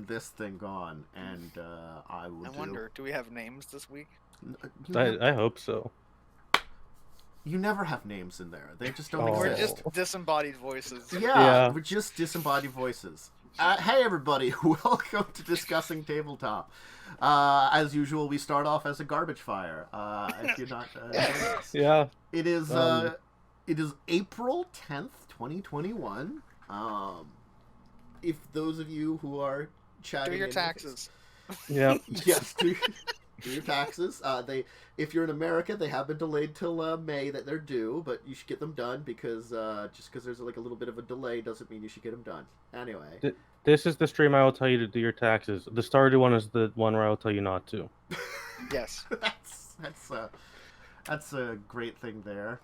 this thing on, and I will. I wonder, do we have names this week? I hope so. You never have names in there. They just don't We're exist. just disembodied voices. Yeah, we're just disembodied voices. Hey everybody, welcome to Discussing Tabletop. As usual, we start off as a garbage fire. If you're not, yeah. It is April 10th, 2021. If those of you who are chatting, do your taxes. Yeah. Yes, do your taxes. If you're in America, they have been delayed till May that they're due, but you should get them done because just because there's like a little bit of a delay doesn't mean you should get them done. Anyway, this is the stream I will tell you to do your taxes. The Stardew one is the one where I will tell you not to. Yes, that's a great thing there.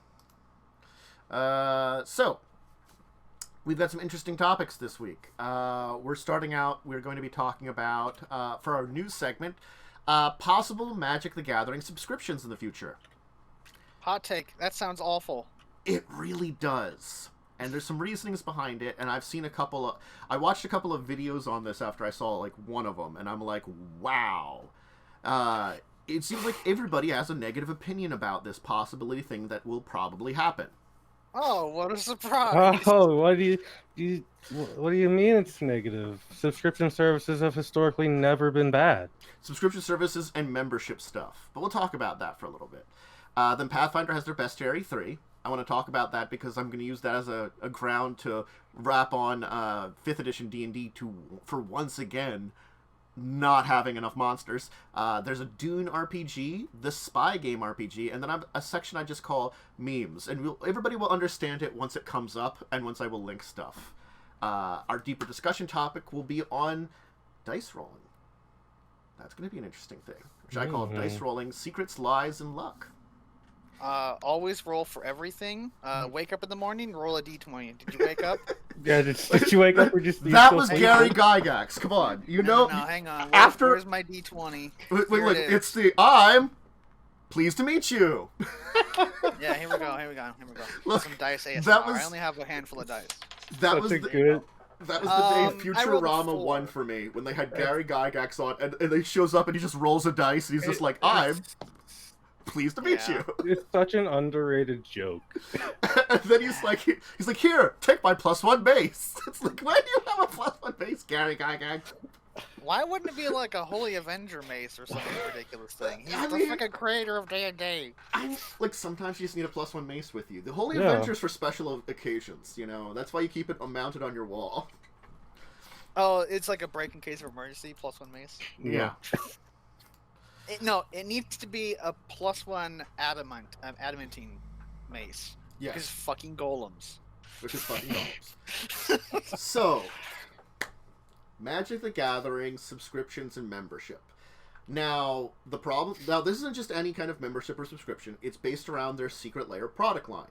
So we've got some interesting topics this week. We're starting out. We're going to be talking about for our news segment. Possible Magic the Gathering subscriptions in the future. Hot take. That sounds awful. It really does. And there's some reasonings behind it, and I've seen I watched a couple of videos on this after I saw like one of them, and I'm like, wow. It seems like everybody has a negative opinion about this possibility thing that will probably happen. Oh, what a surprise! Oh, what do you mean it's negative? Subscription services have historically never been bad. Subscription services and membership stuff. But we'll talk about that for a little bit. Then Pathfinder has their Bestiary 3. I want to talk about that because I'm going to use that as a ground to wrap on 5th edition D&D for once again not having enough monsters. There's a Dune RPG, the spy game RPG, and then I have a section I just call memes. And everybody will understand it once it comes up and once I will link stuff. Our deeper discussion topic will be on dice rolling. That's going to be an interesting thing, which I call dice rolling secrets, lies, and luck. Always roll for everything. Wake up in the morning, roll a d20. Did you wake up? Yeah, did you wake up or just... That was Gary Gygax. Come on. No, hang on. Where's my d20? Wait, look, it's the... I'm pleased to meet you. Yeah, here we go. Look, some dice ASMR. I only have a handful of dice. That was the day Futurama won won for me, when they had Gary Gygax on, and he shows up and he just rolls a dice, and he's just like, I'm pleased to meet you. It's such an underrated joke. And then he's like, here, take my +1 base. It's like, why do you have a +1 base, Gary Gygax? Why wouldn't it be like a Holy Avenger mace or some ridiculous thing? He's the fucking creator of D&D. Like, sometimes you just need a +1 mace with you. The Holy Avenger's for special occasions, you know? That's why you keep it mounted on your wall. Oh, it's like a break in case of emergency, +1 mace? Yeah. It needs to be a +1 adamantine mace. Yes. Because fucking golems. Which is fucking golems. So... Magic the Gathering, subscriptions, and membership. Now, this isn't just any kind of membership or subscription. It's based around their Secret Lair product line.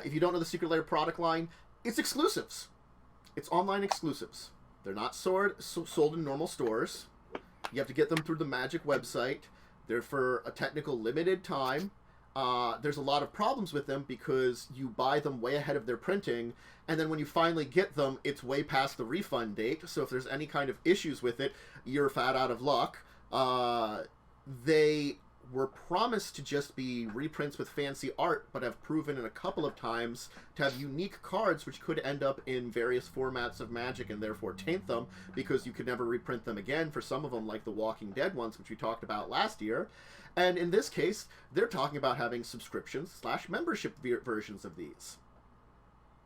If you don't know the Secret Lair product line, it's exclusives. It's online exclusives. They're not sold in normal stores. You have to get them through the Magic website. They're for a technical limited time. There's a lot of problems with them because you buy them way ahead of their printing, and then when you finally get them, it's way past the refund date. So if there's any kind of issues with it, you're fat out of luck. They were promised to just be reprints with fancy art, but have proven in a couple of times to have unique cards which could end up in various formats of Magic and therefore taint them, because you could never reprint them again for some of them, like the Walking Dead ones, which we talked about last year. And in this case, they're talking about having subscriptions/membership versions of these.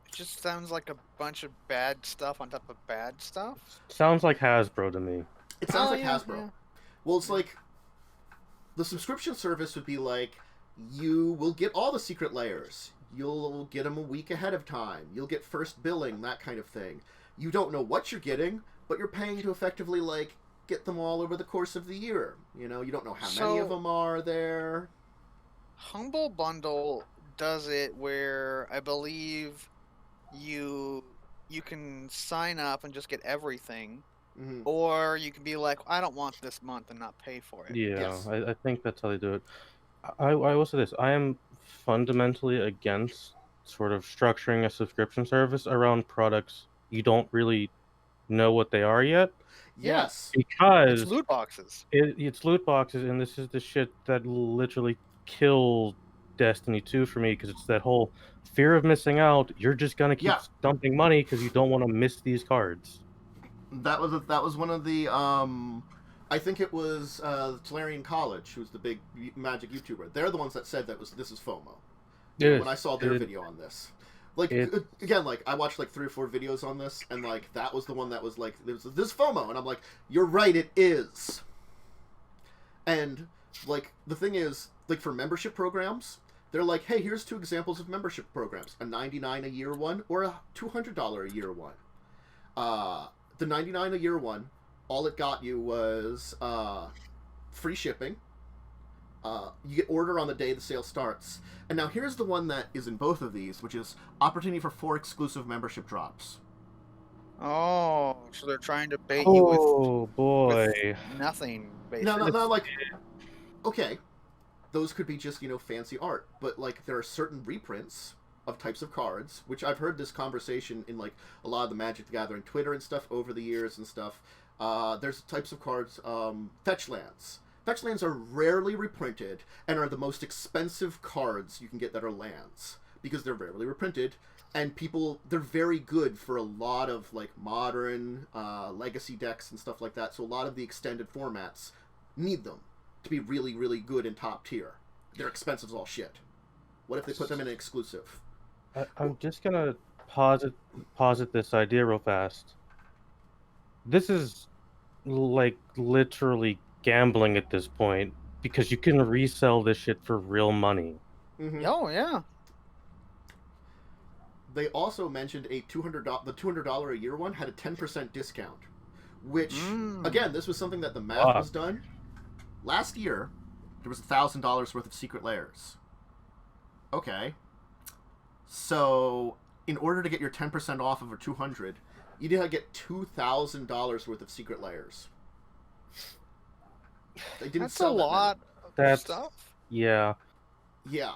It just sounds like a bunch of bad stuff on top of bad stuff. Sounds like Hasbro to me. It sounds like Hasbro. Yeah. Well, it's like... The subscription service would be like, you will get all the secret layers. You'll get them a week ahead of time. You'll get first billing, that kind of thing. You don't know what you're getting, but you're paying to effectively, like, get them all over the course of the year. You know, you don't know how many of them are there. Humble Bundle does it where I believe you can sign up and just get everything. Mm-hmm. Or you can be like, I don't want this month and not pay for it. Yeah, yes. I think that's how they do it. I will say this. I am fundamentally against sort of structuring a subscription service around products you don't really know what they are yet. Yes. Because it's loot boxes. It's loot boxes, and this is the shit that literally killed Destiny 2 for me, because it's that whole fear of missing out. You're just gonna keep dumping money because you don't want to miss these cards. That was one of the I think it was Tolarian College, who's the big Magic YouTuber. They're the ones that said this is FOMO. When I saw their video on this. Like, again, like, I watched, like, 3 or 4 videos on this, and, like, that was the one that was, like, this FOMO, and I'm like, you're right, it is. And, like, the thing is, like, for membership programs, they're like, hey, here's 2 examples of membership programs, a $99 a year one, or a $200 a year one. The $99 a year one, all it got you was free shipping. You get order on the day the sale starts. And now here's the one that is in both of these, which is opportunity for 4 exclusive membership drops. Oh, so they're trying to bait you with nothing, basically. No, like, okay, those could be just, fancy art, but, like, there are certain reprints of types of cards, which I've heard this conversation in, like, a lot of the Magic the Gathering Twitter and stuff over the years and stuff. There's types of cards, fetch lands. Fetch lands are rarely reprinted and are the most expensive cards you can get that are lands because they're rarely reprinted, and they're very good for a lot of, like, modern legacy decks and stuff like that. So a lot of the extended formats need them to be really, really good and top tier. They're expensive as all shit. What if they put them in an exclusive? I'm just gonna posit this idea real fast. This is, like, literally gambling at this point, because you can resell this shit for real money. Mm-hmm. Oh, yeah. They also mentioned the $200 a year one had a 10% discount, which, again, this was something that the math was done. Last year, there was $1,000 worth of secret layers. Okay. So, in order to get your 10% off of a 200, you need to get $2,000 worth of secret layers. They didn't sell a lot of stuff. Yeah. Yeah.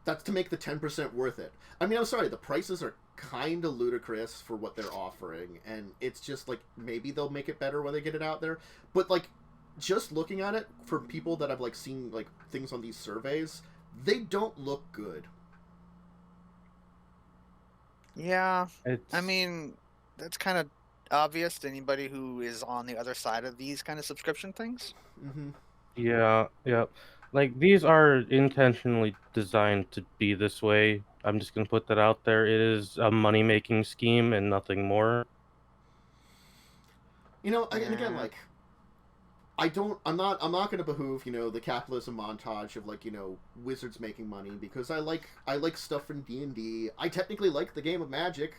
That's to make the 10% worth it. I mean, I'm sorry, the prices are kind of ludicrous for what they're offering, and it's just, like, maybe they'll make it better when they get it out there. But, like, just looking at it, for people that I've, like, seen, like, things on these surveys, they don't look good. Yeah. I mean, that's kind of obvious to anybody who is on the other side of these kind of subscription things. Mm-hmm. Yeah. Like, these are intentionally designed to be this way. I'm just gonna put that out there. It is a money-making scheme and nothing more. And again, like, I'm not gonna behoove, the capitalism montage of, like, wizards making money, because I like stuff from D&D. I technically like the game of Magic.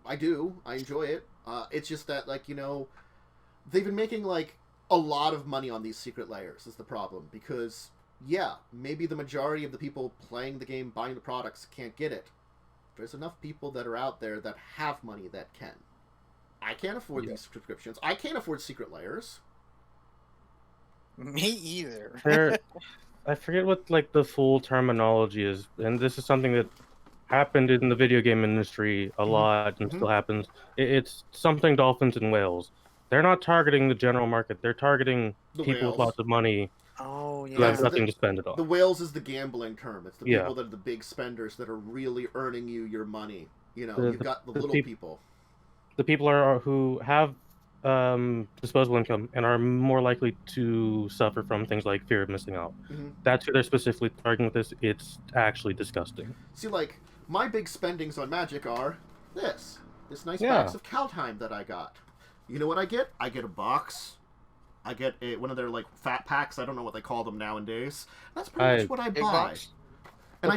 I do. I enjoy it. It's just that, like, they've been making, like, a lot of money on these secret layers is the problem, because, yeah, maybe the majority of the people playing the game, buying the products, can't get it. There's enough people that are out there that have money that can. I can't afford these subscriptions. I can't afford secret layers. Me either. I forget what, like, the full terminology is, and this is something that happened in the video game industry a lot and still happens. It's something dolphins and whales. They're not targeting the general market. They're targeting people with lots of money. Oh, yeah. Who have nothing to spend it on. The whales is the gambling term. It's the people that are the big spenders that are really earning you your money. You've got the little people. The people who have disposable income and are more likely to suffer from things like fear of missing out. That's who they're specifically targeting with this. It's actually disgusting. See, like, my big spendings on Magic are this nice box of Kaldheim that I got. You know what I get? I get a box. I get one of their, like, fat packs. I don't know what they call them nowadays. That's pretty much what I buy. And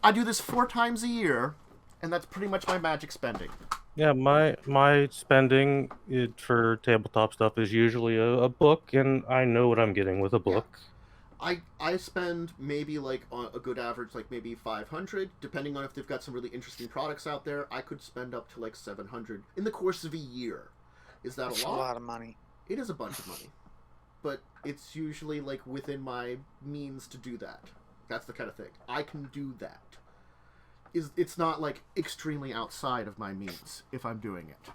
I do this 4 times a year, and that's pretty much my Magic spending. Yeah, my spending for tabletop stuff is usually a book, and I know what I'm getting with a book. Yeah. I spend maybe, like, on a good average, like, maybe $500, depending on if they've got some really interesting products out there. I could spend up to, like, $700 in the course of a year. Is that That's a lot? a lot of money. It is a bunch of money. But it's usually, like, within my means to do that. That's the kind of thing. I can do that. It's not, like, extremely outside of my means if I'm doing it.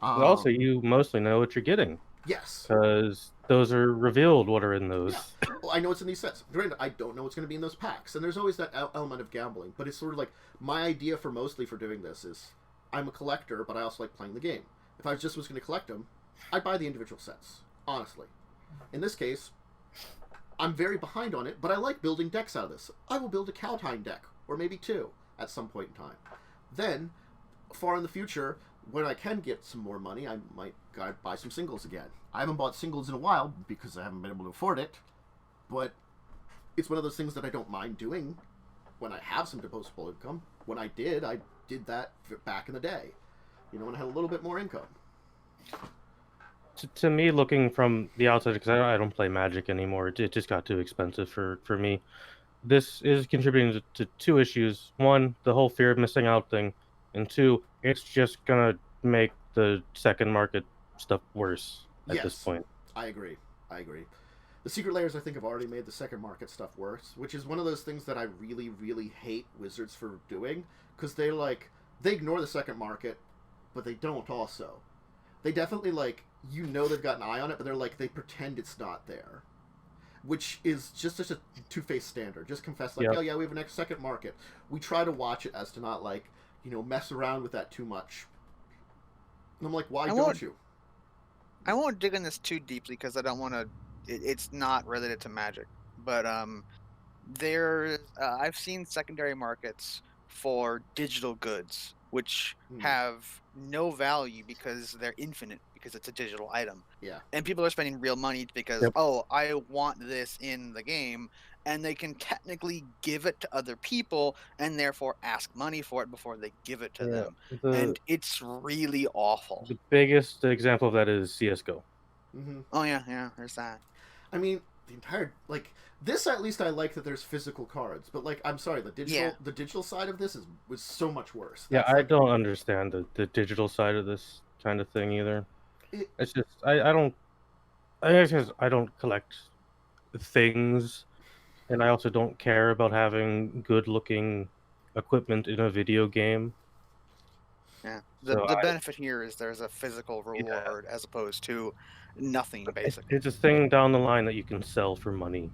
Also, you mostly know what you're getting. Yes. Because those are revealed what are in those. Yeah. Well, I know what's in these sets. Granted, I don't know what's going to be in those packs. And there's always that element of gambling. But it's sort of like, my idea for doing this is, I'm a collector, but I also like playing the game. If I just was going to collect them, I'd buy the individual sets. Honestly. In this case, I'm very behind on it, but I like building decks out of this. I will build a Kaldheim deck, or maybe 2, at some point in time. Then, far in the future, when I can get some more money, I might buy some singles again. I haven't bought singles in a while because I haven't been able to afford it, but it's one of those things that I don't mind doing when I have some disposable income. When I did that back in the day, when I had a little bit more income. To me, looking from the outside, because I don't play Magic anymore, it just got too expensive for me. This is contributing to 2 issues. 1, the whole fear of missing out thing, and 2, it's just gonna make the second market stuff worse at this point. I agree. The secret layers, I think, have already made the second market stuff worse, which is one of those things that I really, really hate Wizards for doing, because they ignore the second market, but they don't also. They definitely, they've got an eye on it, but they pretend it's not there. Which is just such a two-faced standard. Just confess, oh yeah, we have a second market. We try to watch it as to not, mess around with that too much. And I'm like, why don't you? I won't dig in this too deeply, because I don't want to... It's not related to Magic. But I've seen secondary markets for digital goods, which have no value because they're infinite, because it's a digital item. Yeah. And people are spending real money because, I want this in the game, and they can technically give it to other people and therefore ask money for it before they give it to them. And it's really awful. The biggest example of that is CSGO. Mm-hmm. Oh, yeah, there's that. I mean, the entire, this at least I like that there's physical cards, but, I'm sorry, the digital side of this was so much worse. That's I don't understand the digital side of this kind of thing either. It's just, I don't collect things, and I also don't care about having good-looking equipment in a video game. Yeah, the benefit here is there's a physical reward as opposed to nothing, basically. It's a thing down the line that you can sell for money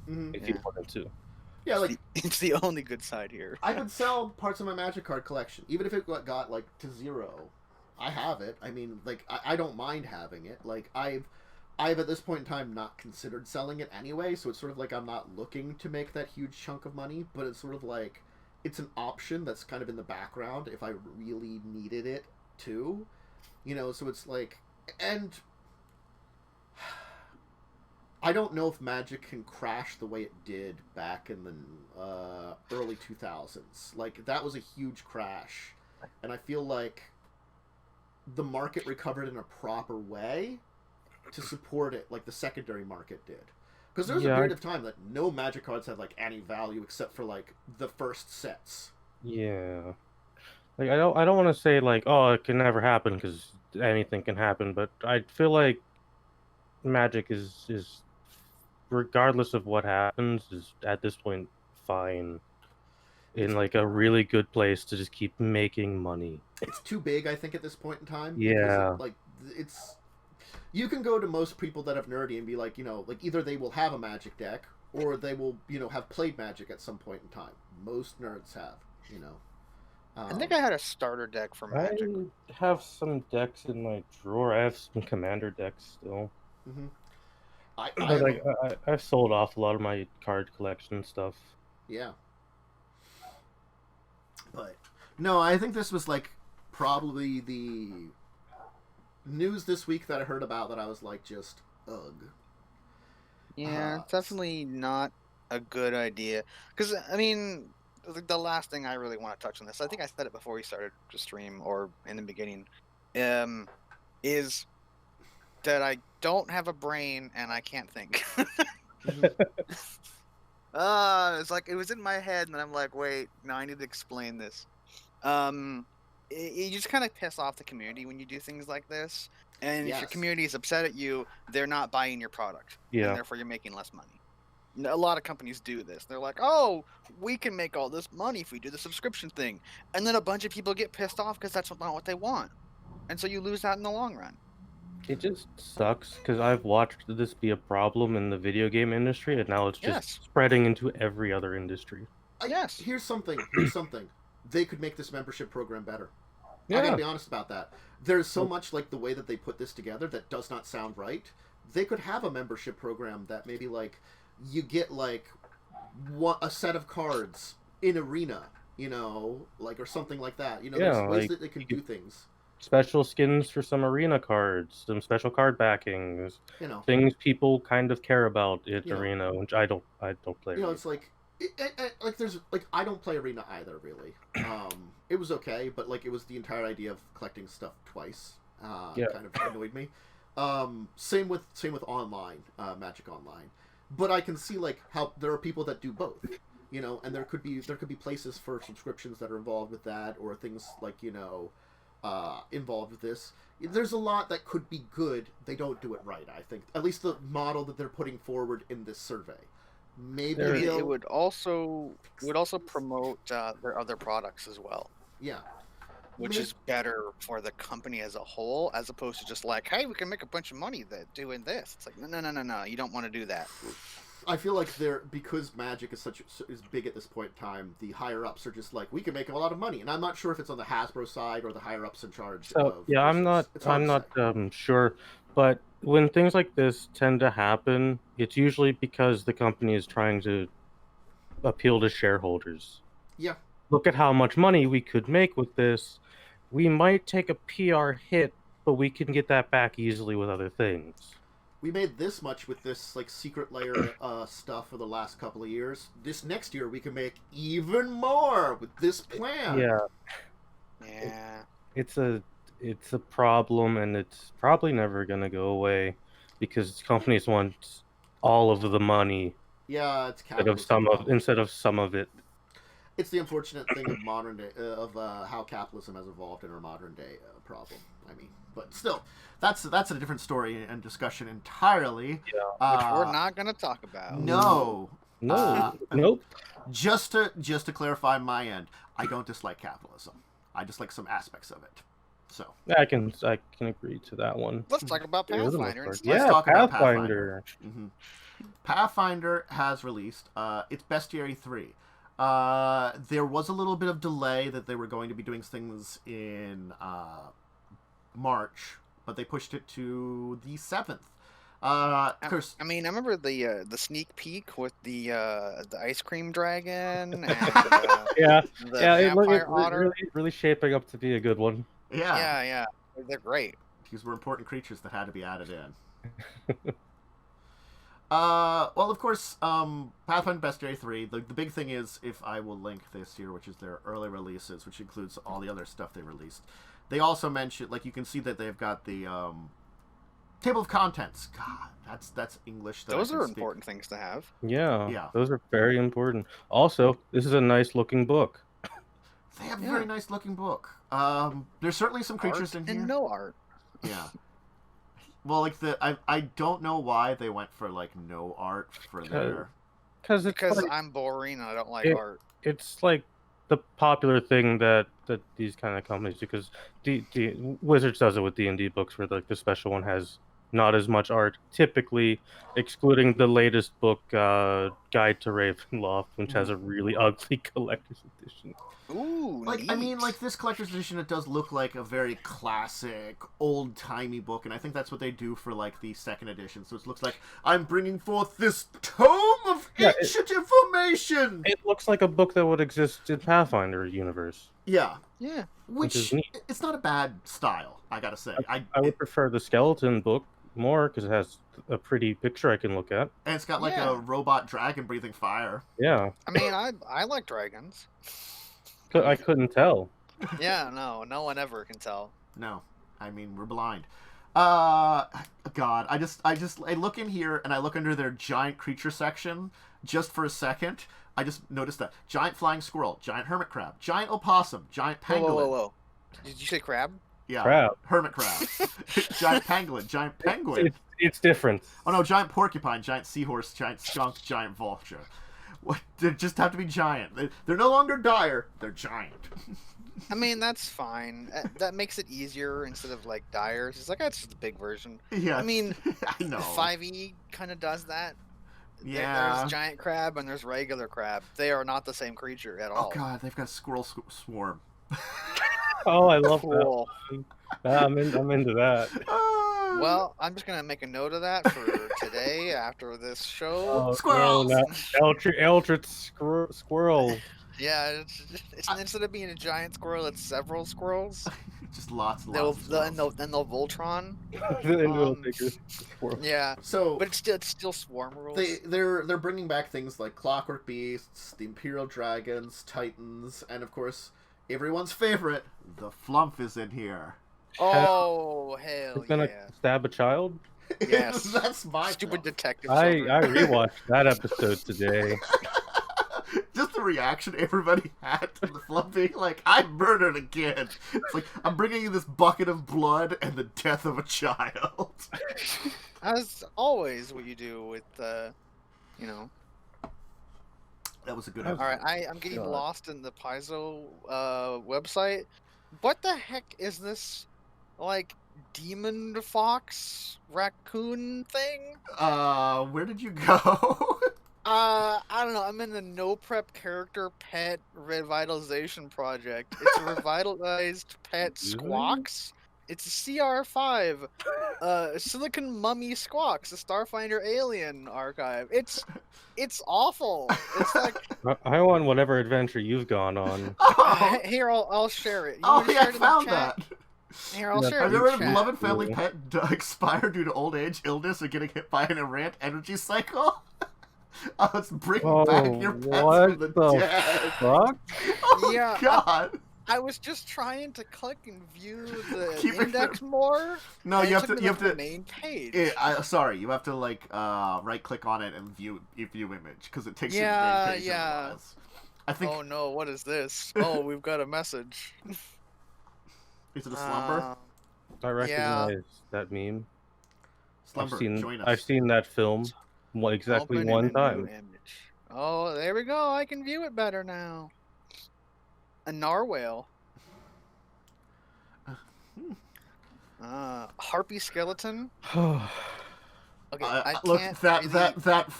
if you wanted to. Yeah, it's the only good side here. I could sell parts of my Magic card collection, even if it got to 0. I have it. I mean, I don't mind having it. I've at this point in time not considered selling it anyway, so it's sort of I'm not looking to make that huge chunk of money, but it's sort of it's an option that's kind of in the background if I really needed it too. So it's and I don't know if Magic can crash the way it did back in the early 2000s. That was a huge crash, and I feel the market recovered in a proper way to support it, like the secondary market did. Because there was a period of time that no Magic cards had any value except for the first sets. Yeah, I don't want to say it can never happen, because anything can happen, but I feel like Magic is regardless of what happens, is at this point fine, in a really good place to just keep making money. It's too big, I think, at this point in time. Yeah. It's... You can go to most people that have nerdy and be either they will have a Magic deck, or they will, have played Magic at some point in time. Most nerds have, I think I had a starter deck for Magic. I have some decks in my drawer. I have some Commander decks still. Mm-hmm. I've sold off a lot of my card collection stuff. Yeah. But no, I think this was probably the news this week that I heard about that I was just ugh. Yeah, it's definitely not a good idea. Because, I mean, the last thing I really want to touch on this, I think I said it before we started to stream, or in the beginning, is that I don't have a brain and I can't think. It's it was in my head, and then I'm wait, no, I need to explain this. You just kind of piss off the community when you do things like this, and if your community is upset at you, they're not buying your product, and therefore you're making less money. A lot of companies do this. They're oh, we can make all this money if we do the subscription thing, and then a bunch of people get pissed off because that's not what they want, and so you lose that in the long run. It just sucks because I've watched this be a problem in the video game industry, and now it's just spreading into every other industry. Here's something. Here's something. They could make this membership program better. Yeah. I gotta be honest about that. There's so much like the way that they put this together that does not sound right. They could have a membership program that maybe like you get like a set of cards in Arena, you know, like or something like that. You know, there's ways that they can do things. Special skins for some Arena cards, some special card backings, you know, things people kind of care about in Arena, which I don't play. You know, it's like. Like there's like I don't play Arena either really. It was okay, but like it was the entire idea of collecting stuff twice. Kind of annoyed me. Same with online, Magic Online. But I can see like how there are people that do both, you know, and there could be places for subscriptions that are involved with that, or things like involved with this. There's a lot that could be good. They don't do it right. I think at least the model that they're putting forward in this survey. Maybe it would also promote their other products as well. Yeah, which is better for the company as a whole, as opposed to just like, hey, we can make a bunch of money doing this. It's like no, you don't want to do that. I feel like because Magic is is big at this point in time. The higher ups are just like, we can make a lot of money, and I'm not sure if it's on the Hasbro side or the higher ups in charge. I'm not sure, but when things like this tend to happen, it's usually because the company is trying to appeal to shareholders. Yeah. Look at how much money we could make with this. We might take a PR hit, but we can get that back easily with other things. We made this much with this like secret layer stuff for the last couple of years. This next year we can make even more with this plan. Yeah. It's a problem, and it's probably never going to go away because companies want all of the money. Yeah, it's instead of some of it. It's the unfortunate thing of modern day how capitalism has evolved in our modern day problem. I mean, but still, that's a different story and discussion entirely. Yeah, which we're not going to talk about. No. Nope. Just to clarify my end, I don't dislike capitalism. I dislike some aspects of it. So I can agree to that one. Let's talk about Pathfinder. Let's talk about Pathfinder. Mm-hmm. Pathfinder has released its Bestiary 3. There was a little bit of delay that they were going to be doing things in March, but they pushed it to the 7th. I mean, I remember the sneak peek with the ice cream dragon. And, it really shaping up to be a good one. Yeah, they're great. These were important creatures that had to be added in. Well, of course, Pathfinder Bestiary 3, the big thing is, if I will link this here, which is their early releases, which includes all the other stuff they released. They also mentioned, like, you can see that they've got the table of contents. God, that's English. Those are important things to have. Yeah, those are very important. Also, this is a nice looking book. They have a very nice looking book. There's certainly some creatures in here. And no art. Yeah. Well, like I don't know why they went for like no art for their. Because I'm boring and I don't like art. It's like the popular thing that these kind of companies do, because the Wizards does it with D&D books, where like the special one has not as much art, typically excluding the latest book, Guide to Ravenloft, which has a really ugly collector's edition. Ooh, like neat. I mean, like this collector's edition, it does look like a very classic, old-timey book, and I think that's what they do for like the second edition. So it looks like I'm bringing forth this tome of ancient information. It looks like a book that would exist in Pathfinder universe. Yeah. Which is neat. It's not a bad style, I gotta say. I would prefer the skeleton book more because it has a pretty picture I can look at, and it's got like a robot dragon breathing fire. Yeah. I mean, I like dragons. I couldn't tell. Yeah, no one ever can tell. No, I mean, we're blind. God, I look in here and I look under their giant creature section just for a second. I just noticed that giant flying squirrel, giant hermit crab, giant opossum, giant pangolin. Whoa. Did you say crab? Yeah, crab. Hermit crab, giant pangolin, giant penguin. It's different. Oh no, giant porcupine, giant seahorse, giant skunk, giant vulture. What? They just have to be giant. They're no longer dire. They're giant. I mean, that's fine. That makes it easier instead of like dyers. It's like that's just the big version. Yeah, I mean, I know. 5e kind of does that. Yeah. There's giant crab and there's regular crab. They are not the same creature at all. Oh god, they've got squirrel swarm. Oh, I love Cool. that. I'm into that. Well, I'm just gonna make a note of that for today after this show. Squirrels! Eldritch squirrel. Yeah, it's instead of being a giant squirrel, it's several squirrels. Just lots and lots of squirrels. And they'll Voltron. Yeah. So, but it's still swarm rules. They're bringing back things like Clockwork Beasts, the Imperial Dragons, Titans, and of course everyone's favorite, the Flump is in here. Oh hell He's gonna stab a child? Yes. That's my stupid detective. I rewatched that episode today. Just the reaction everybody had to the Flump being like, I murdered a kid. It's like, I'm bringing you this bucket of blood and the death of a child. As always, what you do with, you know. That was a good episode. Alright, I'm getting lost in the Paizo website. What the heck is this, like, demon fox raccoon thing? Where did you go? I don't know. I'm in the no prep character pet revitalization project. It's a revitalized pet squawks. It's a CR5, Silicon Mummy Squawks, a Starfinder Alien archive. It's awful. It's like I want whatever adventure you've gone on. Oh. Here, I'll share it. Oh yeah, I found that. Here, I'll share it. Have you heard of beloved family pet expire due to old age, illness, or getting hit by an errant energy cycle? Oh, it's bringing back your pets from the dead. Fuck? Oh, yeah, God. I was just trying to click and view the index more. No, you have to. The main page. Sorry, you have to like right click on it and view image because it takes you to the main page. Otherwise. I think. Oh no! What is this? Oh, we've got a message. Is it a slumber? I recognize that meme. Slumber, join us. I've seen that film exactly one time. Oh, there we go. I can view it better now. A narwhal. Harpy skeleton. Okay, I look, can't that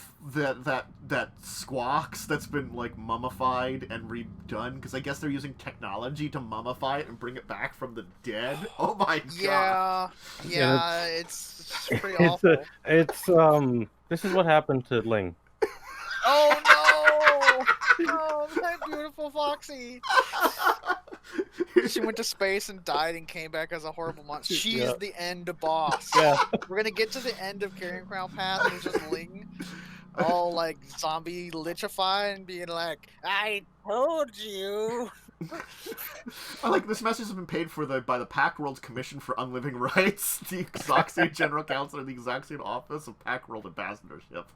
squawks that's been like mummified and redone because I guess they're using technology to mummify it and bring it back from the dead. Oh my god! Yeah, it's pretty awful. This is what happened to Ling. Oh no! Oh, that beautiful Foxy. She went to space and died and came back as a horrible monster. She's the end boss. Yeah. We're gonna get to the end of Carrying Crown Path and it's just Ling all like zombie lichified and being like, I told you. Like this message has been paid for by the Pack World's Commission for Unliving Rights, the Exoxian General Counsel, and the Exoxian Office of Pack World Ambassadorship.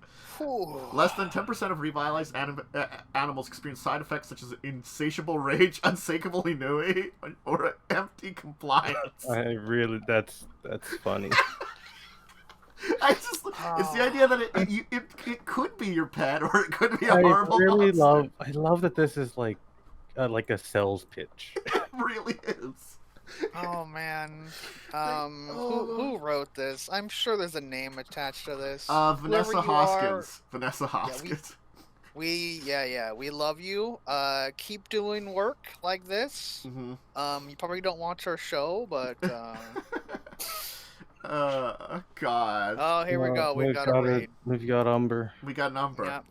Ooh. Less than 10% of revitalized animals experience side effects such as insatiable rage, unsatiable ennui, or empty compliance. That's funny. It's the idea that it could be your pet or it could be a horrible monster. I love that this is like a sales pitch. It really is. Oh man, who wrote this? I'm sure there's a name attached to this. Vanessa Hoskins. Vanessa Hoskins. We love you. Keep doing work like this. Mm-hmm. You probably don't watch our show, but. God. Oh, here we go. We've got a raid. We've got Umber. We got an Umber. Yep.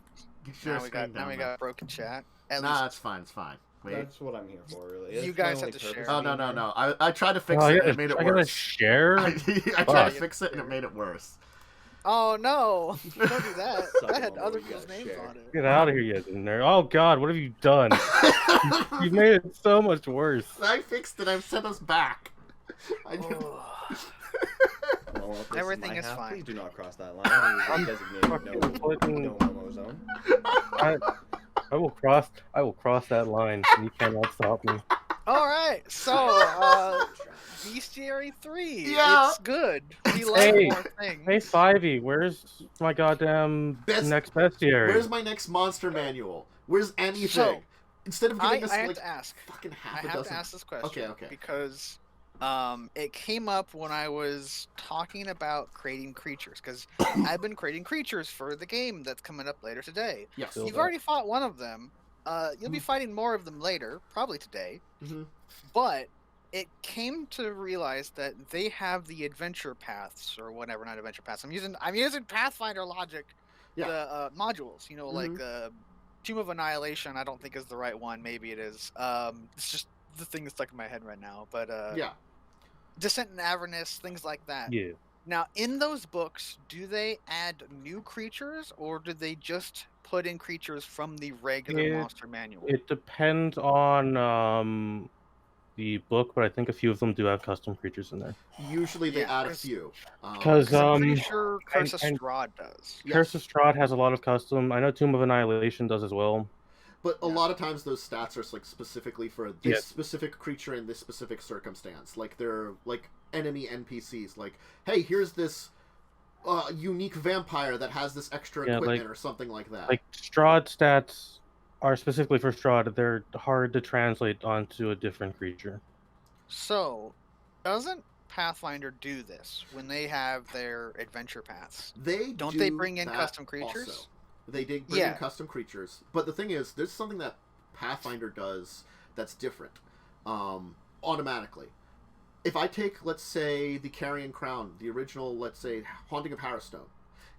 Now we got broken chat. Nah, it's fine. It's fine. Wait. That's what I'm here for, really. You guys have to share. Oh, no. I tried to fix it and it made it worse. I gotta share? I tried to fix it and it made it worse. Oh, no. Don't do that. That had other people's names on it. Get out of here, you nerd. Oh, God, what have you done? You made it so much worse. I fixed it. I've sent us back. Well, everything is fine. Please do not cross that line. I'm designated no Momo zone. I will cross that line, and you cannot stop me. All right, so Bestiary 3. Yeah. It's good. We like more things. Hey, Spivey, where's my goddamn next bestiary? Where's my next monster manual? Where's anything? So, instead of giving us I have like to ask. fucking half I a have dozen. to ask this question. Okay. Because it came up when I was talking about creating creatures. Because I've been creating creatures for the game that's coming up later today. Yes. Feel You've that. already fought one of them. You'll be fighting more of them later, probably today. Mm-hmm. But it came to realize that they have the adventure paths or whatever, not adventure paths. I'm using Pathfinder logic. Yeah. The modules, like Tomb of Annihilation. I don't think is the right one. Maybe it is. It's just the thing that's stuck in my head right now. But yeah. Descent in Avernus, things like that. Yeah. Now, in those books, do they add new creatures, or do they just put in creatures from the regular monster manual? It depends on the book, but I think a few of them do have custom creatures in there. Usually they add a few. Because I'm pretty sure Curse of Strahd does. Yes. Curse of Strahd has a lot of custom. I know Tomb of Annihilation does as well. But a lot of times those stats are like specifically for this specific creature in this specific circumstance. Like they're like enemy NPCs. Like, hey, here's this unique vampire that has this extra equipment or something like that. Like Strahd stats are specifically for Strahd. They're hard to translate onto a different creature. So, doesn't Pathfinder do this when they have their adventure paths? They bring in custom creatures? Also. They did bring in custom creatures, but the thing is, there's something that Pathfinder does that's different. Automatically, if I take, let's say, the Carrion Crown, the original, let's say, Haunting of Harrowstone,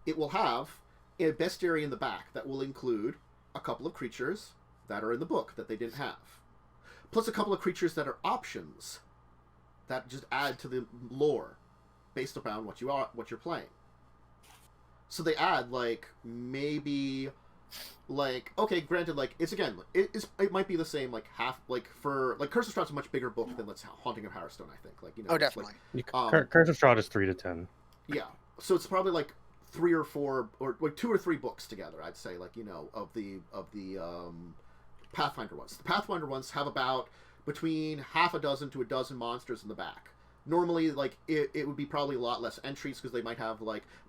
it will have a bestiary in the back that will include a couple of creatures that are in the book that they didn't have, plus a couple of creatures that are options that just add to the lore based upon what you're playing. So they add maybe okay, granted, it might be the same half for Curse of Strahd's a much bigger book than Haunting of Harrowstone, I think. Oh, definitely. Curse of Strahd is 3 to 10. Yeah, so it's probably 3 or 4 or 2 or 3 books together, I'd say, of the Pathfinder ones. The Pathfinder ones have about between half a dozen to a dozen monsters in the back. Normally, it would be probably a lot less entries because they might have,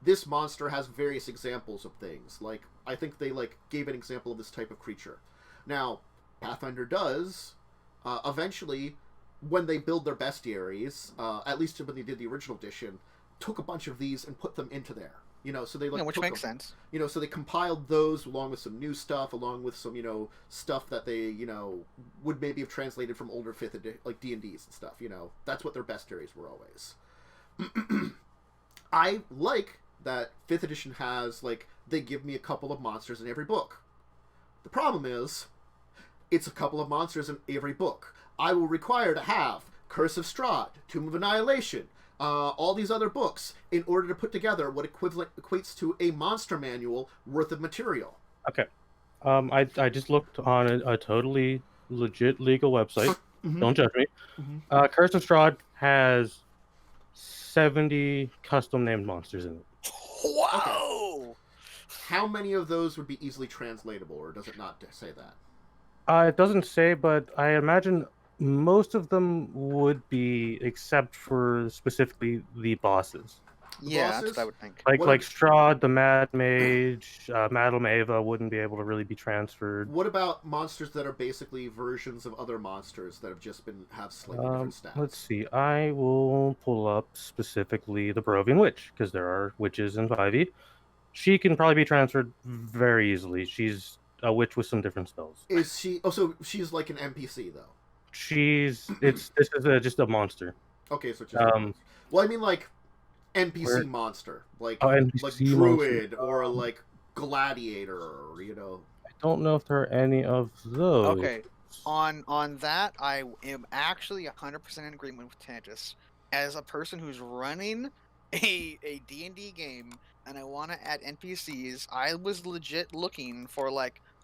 this monster has various examples of things. I think they, gave an example of this type of creature. Now, Pathfinder does, eventually, when they build their bestiaries, at least when they did the original edition, took a bunch of these and put them into there. So they which makes sense. So they compiled those along with some new stuff, along with some stuff that they would maybe have translated from older fifth D&Ds and stuff. That's what their bestiaries were always. I like that 5th edition has they give me a couple of monsters in every book. The problem is, it's a couple of monsters in every book. I will require to have Curse of Strahd, Tomb of Annihilation, all these other books in order to put together what equates to a monster manual worth of material. Okay. I just looked on a totally legit legal website. Mm-hmm. Don't judge me. Mm-hmm. Curse of Strahd has 70 custom named monsters in it. Whoa! Okay. How many of those would be easily translatable, or does it not say that? It doesn't say, but I imagine most of them would be, except for specifically the bosses. That's what I would think. Like Strahd, the Mad Mage, Madame Ava wouldn't be able to really be transferred. What about monsters that are basically versions of other monsters that have slightly different stats? Let's see. I will pull up specifically the Barovian Witch, because there are witches in 5e. She can probably be transferred very easily. She's a witch with some different spells. Is she? Oh, so she's like an NPC though. This is just a monster. Okay, so just well, I mean NPC monster, NPC druid monster. or gladiator, I don't know if there are any of those. Okay, on that, I am actually 100% in agreement with Tantus. As a person who's running a D&D game and I want to add NPCs, I was legit looking for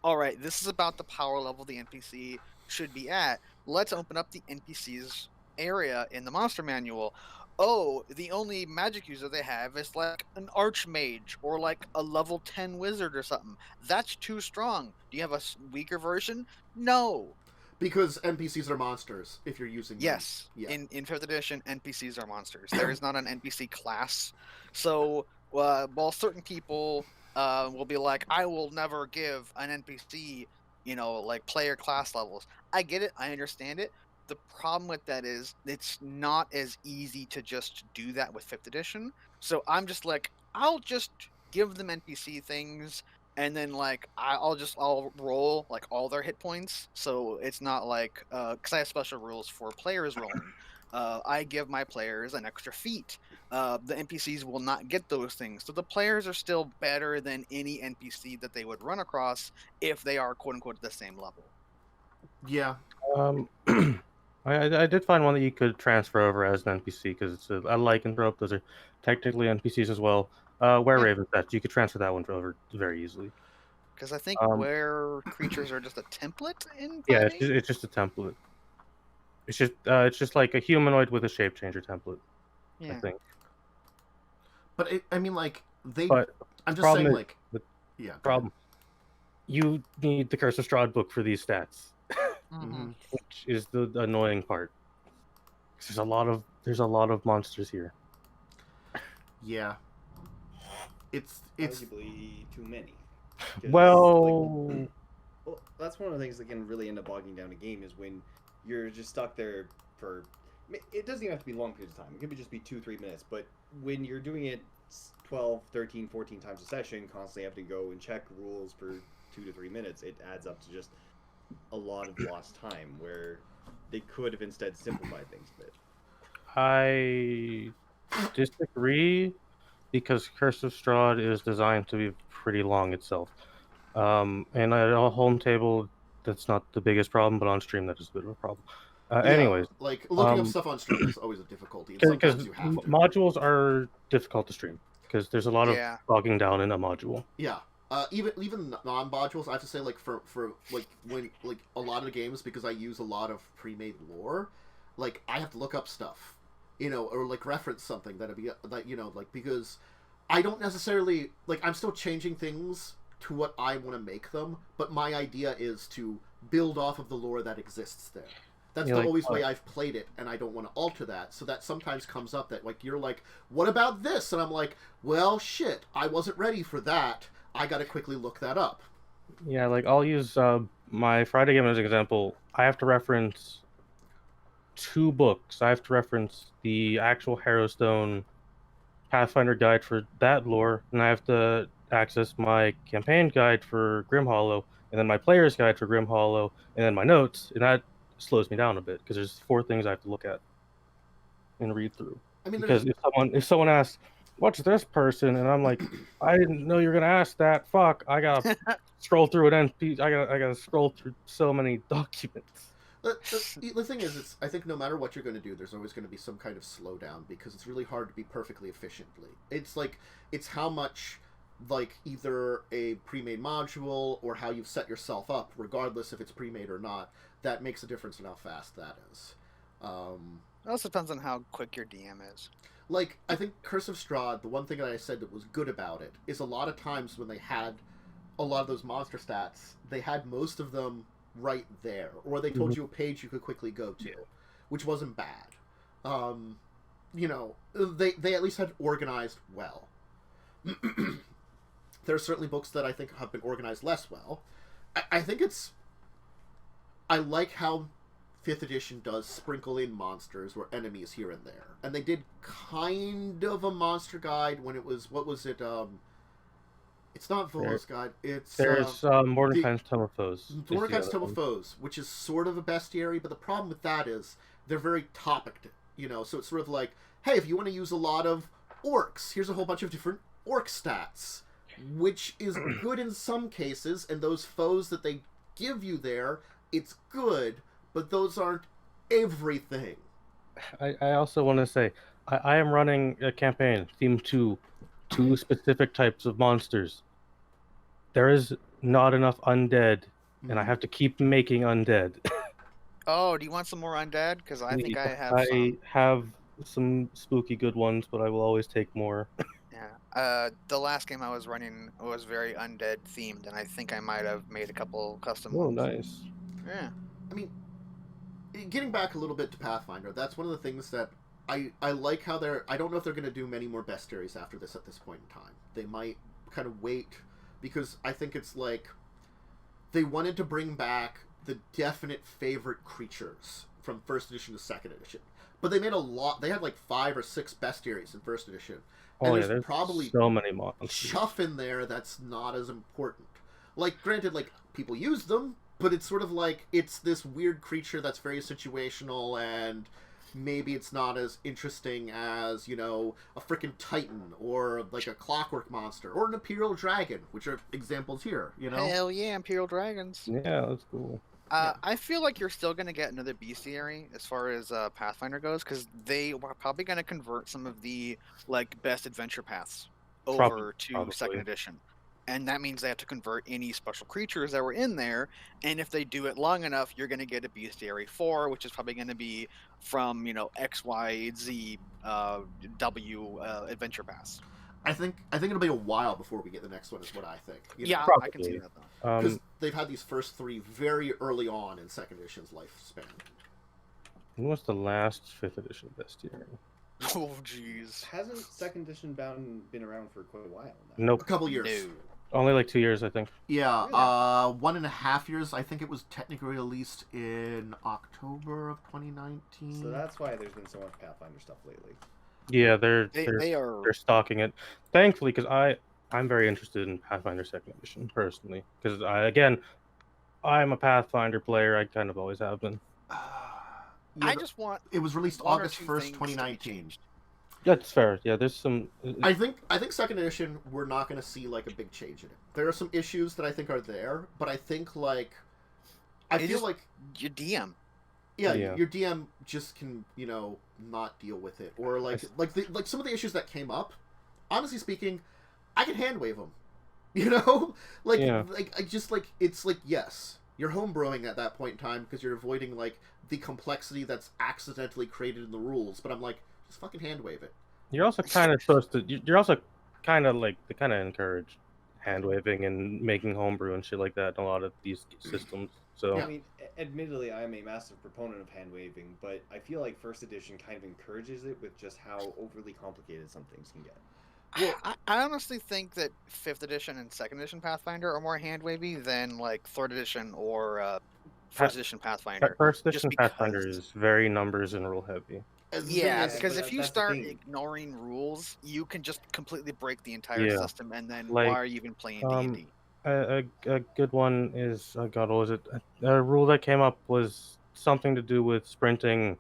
all right, this is about the power level the NPC should be at. Let's open up the NPCs area in the monster manual. Oh, the only magic user they have is an archmage or a level 10 wizard or something. That's too strong. Do you have a weaker version? No. Because NPCs are monsters if you're using them. Yes. Yeah. In 5th edition, NPCs are monsters. There is not an NPC class. So, while certain people will be I will never give an NPC like player class levels. I get it. I understand it. The problem with that is it's not as easy to just do that with 5th edition. So I'm just like, I'll just give them NPC things, and then like I'll roll like all their hit points. So it's not like because I have special rules for players rolling. I give my players an extra feat. The NPCs will not get those things. So the players are still better than any NPC that they would run across if they are quote unquote at the same level. Yeah. I did find one that you could transfer over as an NPC because it's a lycanthrope. Those are technically NPCs as well. Were-Raven, that you could transfer that one over very easily. Because I think where creatures are just a template in 5e? Yeah, it's just a template. It's just like a humanoid with a shape changer template. Yeah. I think. But I mean, like they. But I'm just saying, like, yeah. Problem. You need the Curse of Strahd book for these stats, which is the annoying part. There's a lot of monsters here. Yeah. It's arguably too many. Well, that's one of the things that can really end up bogging down a game is when you're just stuck there for. It doesn't even have to be long periods of time. It could just be 2-3 minutes. But when you're doing it 12, 13, 14 times a session, constantly have to go and check rules for 2 to 3 minutes, it adds up to just a lot of lost time where they could have instead simplified things a bit. I disagree because Curse of Strahd is designed to be pretty long itself. And at a home table, that's not the biggest problem, but on stream, that is a bit of a problem. Anyways, like looking up stuff on stream is always a difficulty. Because modules are difficult to stream because there's a lot of bogging down in a module. Yeah. Even non-modules, I have to say, like for like when like a lot of the games, because I use a lot of pre-made lore, like I have to look up stuff, or like reference something that like because I don't necessarily like I'm still changing things to what I want to make them, but my idea is to build off of the lore that exists there. That's the always way I've played it, and I don't want to alter that. So that sometimes comes up that like you're like, what about this? And I'm like, well, shit, I wasn't ready for that. I got to quickly look that up. Yeah, like I'll use my Friday game as an example. I have to reference 2 books. I have to reference the actual Harrowstone Pathfinder guide for that lore, and I have to access my campaign guide for Grim Hollow, and then my player's guide for Grim Hollow, and then my notes, and that slows me down a bit because there's 4 things I have to look at and read through. I mean, because if someone asks, "What's this person?" and I'm like, "I didn't know you were gonna ask that. Fuck, I gotta scroll through an NP. I gotta scroll through so many documents." The thing is, I think no matter what you're going to do, there's always going to be some kind of slowdown because it's really hard to be perfectly efficiently. It's how much, like, either a pre-made module or how you've set yourself up, regardless if it's pre-made or not, that makes a difference in how fast that is. It also depends on how quick your DM is. Like, I think Curse of Strahd, the one thing that I said that was good about it is a lot of times when they had a lot of those monster stats, they had most of them right there, or they told you a page you could quickly go to, which wasn't bad. They at least had organized well. There are certainly books that I think have been organized less well. I think I like how 5th edition does sprinkle in monsters or enemies here and there. And they did kind of a monster guide when it was, what was it, it's not Volo's Guide. There's Mordecai's Tome of Foes. Mordecai's Tome of Foes, which is sort of a bestiary, but the problem with that is they're very topicked, so it's sort of like, hey, if you want to use a lot of orcs, here's a whole bunch of different orc stats, which is good in some cases, and those foes that they give you there, it's good, but those aren't everything. I also want to say, I am running a campaign themed to 2 specific types of monsters. There is not enough undead, and I have to keep making undead. Oh, do you want some more undead? Because I think I have some. I have some spooky good ones, but I will always take more. Yeah. The last game I was running was very undead themed, and I think I might have made a couple custom ones. Nice. Yeah. I mean, getting back a little bit to Pathfinder, that's one of the things that I like how I don't know if they're going to do many more bestiaries after this at this point in time. They might kind of wait, because I think it's like they wanted to bring back the definite favorite creatures from first edition to second edition. But they made a lot. They had like 5 or 6 bestiaries in first edition. And there's probably so many monsters. Chuff in there that's not as important. Like, granted, like, people use them, but it's sort of like, it's this weird creature that's very situational, and maybe it's not as interesting as, you know, a frickin' Titan, or like a Clockwork Monster, or an Imperial Dragon, which are examples here, you know? Hell yeah, Imperial Dragons. Yeah, that's cool. I feel like you're still going to get another bestiary as far as Pathfinder goes, because they are probably going to convert some of the like best adventure paths over to second edition, and that means they have to convert any special creatures that were in there. And if they do it long enough, you're going to get a bestiary 4, which is probably going to be from, you know, X, Y, Z, W adventure paths. I think it'll be a while before we get the next one, is what I think. You know? Yeah, I can see that though. Because they've had these first 3 very early on in second edition's lifespan. When was the last 5th edition bestiary? Oh, jeez. Hasn't second edition bound been around for quite a while now? Nope. A couple years. No. Only like 2 years, I think. Yeah, Really? 1.5 years. I think it was technically released in October of 2019. So that's why there's been so much Pathfinder stuff lately. Yeah, They they're are. stocking it. Thankfully, because I'm very interested in Pathfinder Second Edition personally. Because I'm a Pathfinder player. I kind of always have been. I just want. It was released one or August two 1st, things to be 2019. changed. That's fair. Yeah, there's some. I think second edition, we're not going to see like a big change in it. There are some issues that I think are there, but I think like I It's feel just like your DM. yeah, Yeah. your DM just can, you know, not deal with it, or like some of the issues that came up. Honestly speaking, I can hand wave them. You know, like I just like it's like yes, you're homebrewing at that point in time because you're avoiding like the complexity that's accidentally created in the rules. But I'm like, just fucking hand wave it. You're also kind of supposed to. You're also kind of like they kind of encourage hand waving and making homebrew and shit like that in a lot of these systems. So I mean, admittedly, I'm a massive proponent of hand waving, but I feel like first edition kind of encourages it with just how overly complicated some things can get. Well, I honestly think that 5th edition and 2nd edition Pathfinder are more hand wavy than like 3rd edition or 1st edition Pathfinder. First edition because- Pathfinder is very numbers and rule heavy. Yeah, Yeah, because but if you that's the start thing. ignoring rules, you can just completely break the entire Yeah. system, and then Like, why are you even playing D&D? A good one is God, what was it? A rule that came up was something to do with sprinting,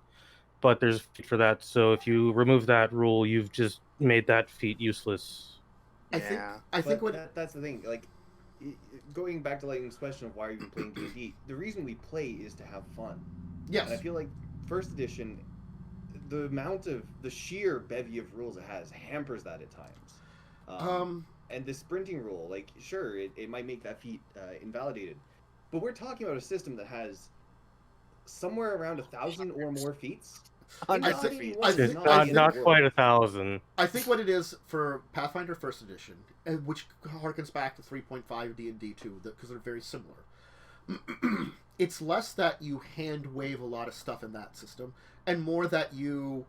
but there's a feat for that. So if you remove that rule, you've just made that feat useless. I think But what that's the thing. Like, going back to Lightning's question of why are you playing D&D, the reason we play is to have fun. yes, And I feel like first edition, the sheer bevy of rules it has hampers that at times. And the sprinting rule, like, sure, it might make that feat invalidated, but we're talking about a system that has somewhere around 1,000 or more feats. I Hundreds of think- feet. I It's think- not quite 1,000. I think what it is for Pathfinder First Edition, and which harkens back to 3.5 D&D too, because they're very similar. It's less that you hand wave a lot of stuff in that system, and more that you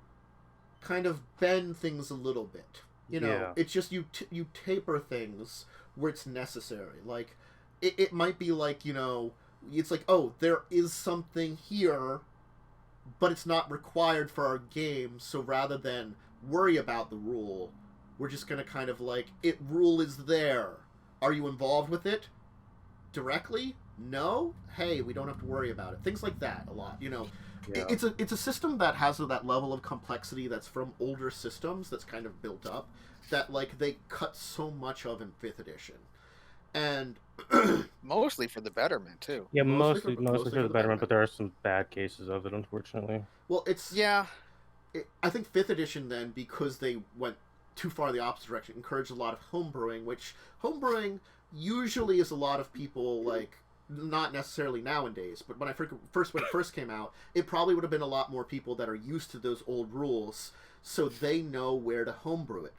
kind of bend things a little bit. You know, Yeah. it's just you taper things where it's necessary. Like, it might be like, you know, it's like, oh, there is something here, but it's not required for our game, so rather than worry about the rule, we're just going to kind of like, rule is there. Are you involved with it directly? No? Hey, we don't have to worry about it. Things like that a lot, you know. Yeah. It's a system that has that level of complexity that's from older systems that's kind of built up, that like they cut so much of in 5th edition. And Mostly for the betterment, too. Yeah, Mostly mostly for the betterment, but there are some bad cases of it, unfortunately. well, it's Yeah. I think 5th edition then, because they went too far the opposite direction, encouraged a lot of homebrewing, which homebrewing usually is a lot of people like, not necessarily nowadays, but when it first came out, it probably would have been a lot more people that are used to those old rules, so they know where to homebrew it.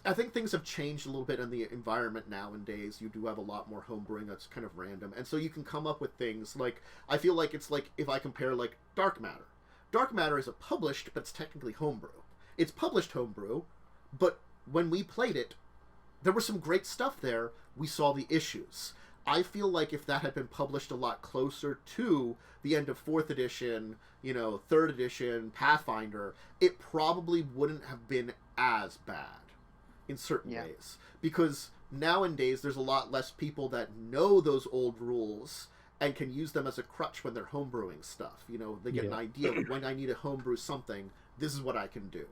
I think things have changed a little bit in the environment nowadays. You do have a lot more homebrewing that's kind of random, and so you can come up with things like, I feel like it's like if I compare like Dark Matter. Dark Matter is a published, but it's technically homebrew. It's published homebrew, but when we played it, there was some great stuff there. We saw the issues. I feel like if that had been published a lot closer to the end of 4th edition, 3rd edition, Pathfinder, it probably wouldn't have been as bad in certain ways. Because nowadays, there's a lot less people that know those old rules and can use them as a crutch when they're homebrewing stuff. They get an idea of when I need to homebrew something, this is what I can do.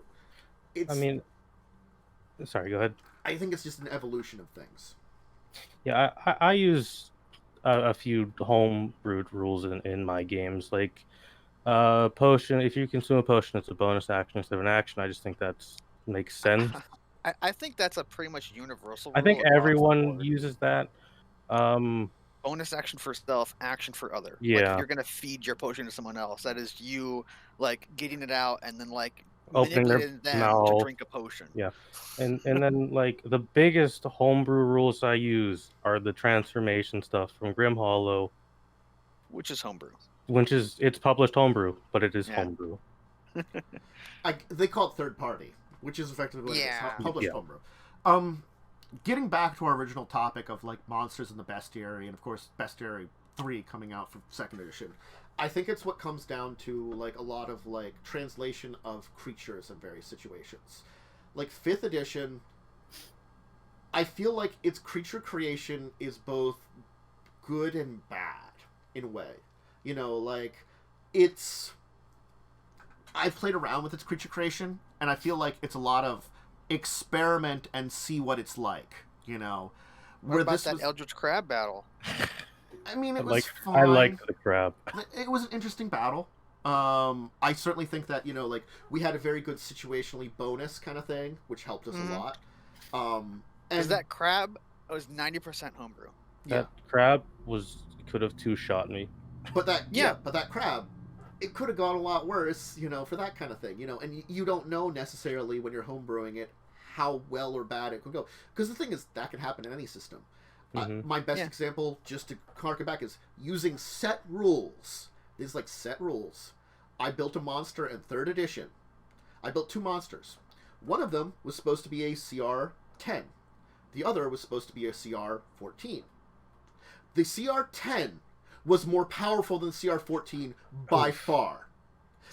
Sorry, go ahead. I think it's just an evolution of things. Yeah, I use a few homebrewed rules in my games. Like, potion, if you consume a potion, it's a bonus action instead of an action. I just think that makes sense. I think that's a pretty much universal rule. I think everyone uses that. Bonus action for stealth, action for other. Yeah. Like, if you're gonna feed your potion to someone else, that is you, like, getting it out and then, like, manipulating them to drink a potion. Yeah. And then, like, the biggest homebrew rules I use are the transformation stuff from Grim Hollow. Which is homebrew. It's published homebrew, but it is homebrew. They call it third party, which is effectively what it is, published homebrew. Getting back to our original topic of, like, monsters in the Bestiary, and of course Bestiary 3 coming out for 2nd edition, I think it's what comes down to, like, a lot of, like, translation of creatures in various situations. Like, 5th edition, I feel like its creature creation is both good and bad in a way. Like, I've played around with its creature creation, and I feel like it's a lot of experiment and see what it's like, What about that Eldritch Crab battle? I mean, it was fine. I liked the crab. It was an interesting battle. I certainly think that, like, we had a very good situationally bonus kind of thing, which helped us a lot. Because that crab was 90% homebrew. That crab could have two-shot me. But that crab, it could have gone a lot worse, for that kind of thing, and you don't know necessarily when you're homebrewing it how well or bad it could go. Because the thing is, that can happen in any system. My best example, just to harken back, is using set rules. These, like, set rules. I built a monster in 3rd edition. I built 2 monsters. One of them was supposed to be a CR 10. The other was supposed to be a CR 14. The CR 10 was more powerful than CR 14 by far.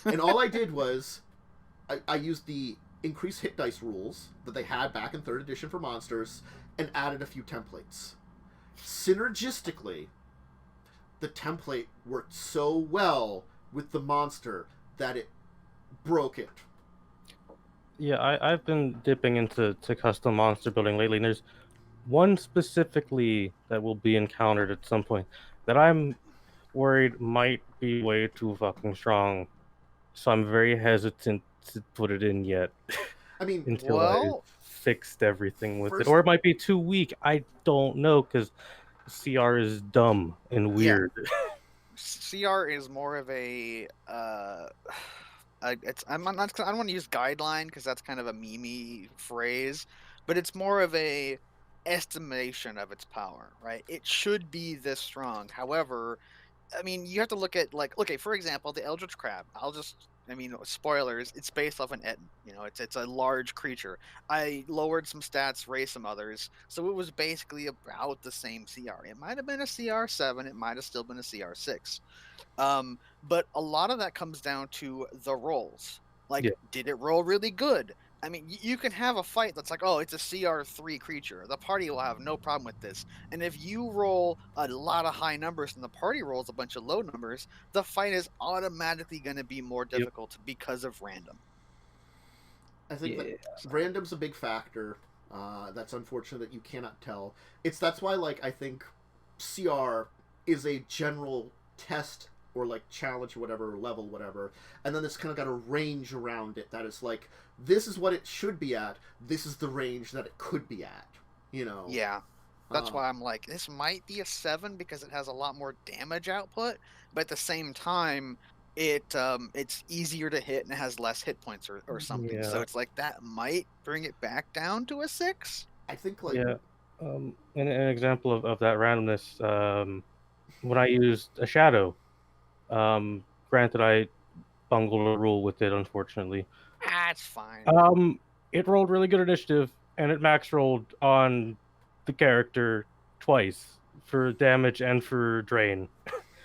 And all I did was I used the increased hit dice rules that they had back in 3rd edition for monsters and added a few templates. Synergistically, the template worked so well with the monster that it broke it. Yeah, I've been dipping into custom monster building lately, and there's one specifically that will be encountered at some point that I'm worried might be way too fucking strong. So I'm very hesitant to put it in yet. I mean, until I fixed everything with it. Or it might be too weak. I don't know, because CR is dumb and weird. Yeah. CR is more of a I don't want to use guideline because that's kind of a meme-y phrase, but it's more of a estimation of its power, right? It should be this strong. However, I mean, you have to look at, like, okay, for example, the Eldritch Crab. Spoilers, it's based off an Ettin. It's a large creature. I lowered some stats, raised some others, so it was basically about the same CR. It might have been a CR 7, it might have still been a CR 6. But a lot of that comes down to the rolls. Like, did it roll really good? I mean, you can have a fight that's like, oh, it's a CR3 creature. The party will have no problem with this. And if you roll a lot of high numbers and the party rolls a bunch of low numbers, the fight is automatically going to be more difficult because of random. I think that random's a big factor. That's unfortunate that you cannot tell. That's why, like, I think CR is a general test or, like, challenge or whatever, or level, whatever, and then it's kind of got a range around it that is like, this is what it should be at, this is the range that it could be at, Yeah. That's why I'm like, this might be a 7 because it has a lot more damage output, but at the same time, it's easier to hit and it has less hit points or something. Yeah. So it's like, that might bring it back down to a 6. I think, like... Yeah. An example of that randomness, when I used a shadow, granted I bungled a rule with it, unfortunately. That's fine. It rolled really good initiative, and it max rolled on the character twice for damage and for drain.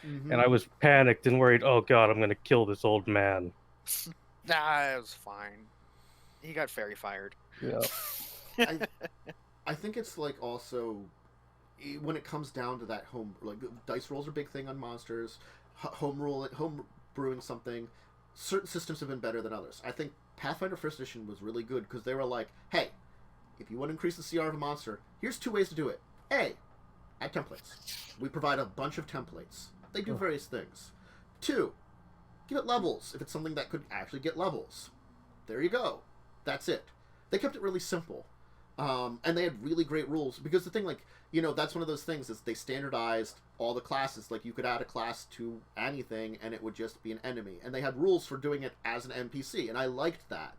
Mm-hmm. And I was panicked and worried, oh god, I'm gonna kill this old man. Nah, it was fine. He got fairy fired. Yeah. I think it's like also when it comes down to that home, like dice rolls are a big thing on monsters. Home brewing something. Certain systems have been better than others. I think Pathfinder First Edition was really good because they were like, hey, if you want to increase the CR of a monster, here's 2 ways to do it. A, add templates. We provide a bunch of templates. They do various things. 2, give it levels if it's something that could actually get levels. There you go. That's it. They kept it really simple. And they had really great rules because the thing, like, you know, that's one of those things is they standardized all the classes. Like, you could add a class to anything and it would just be an enemy. And they had rules for doing it as an NPC, and I liked that.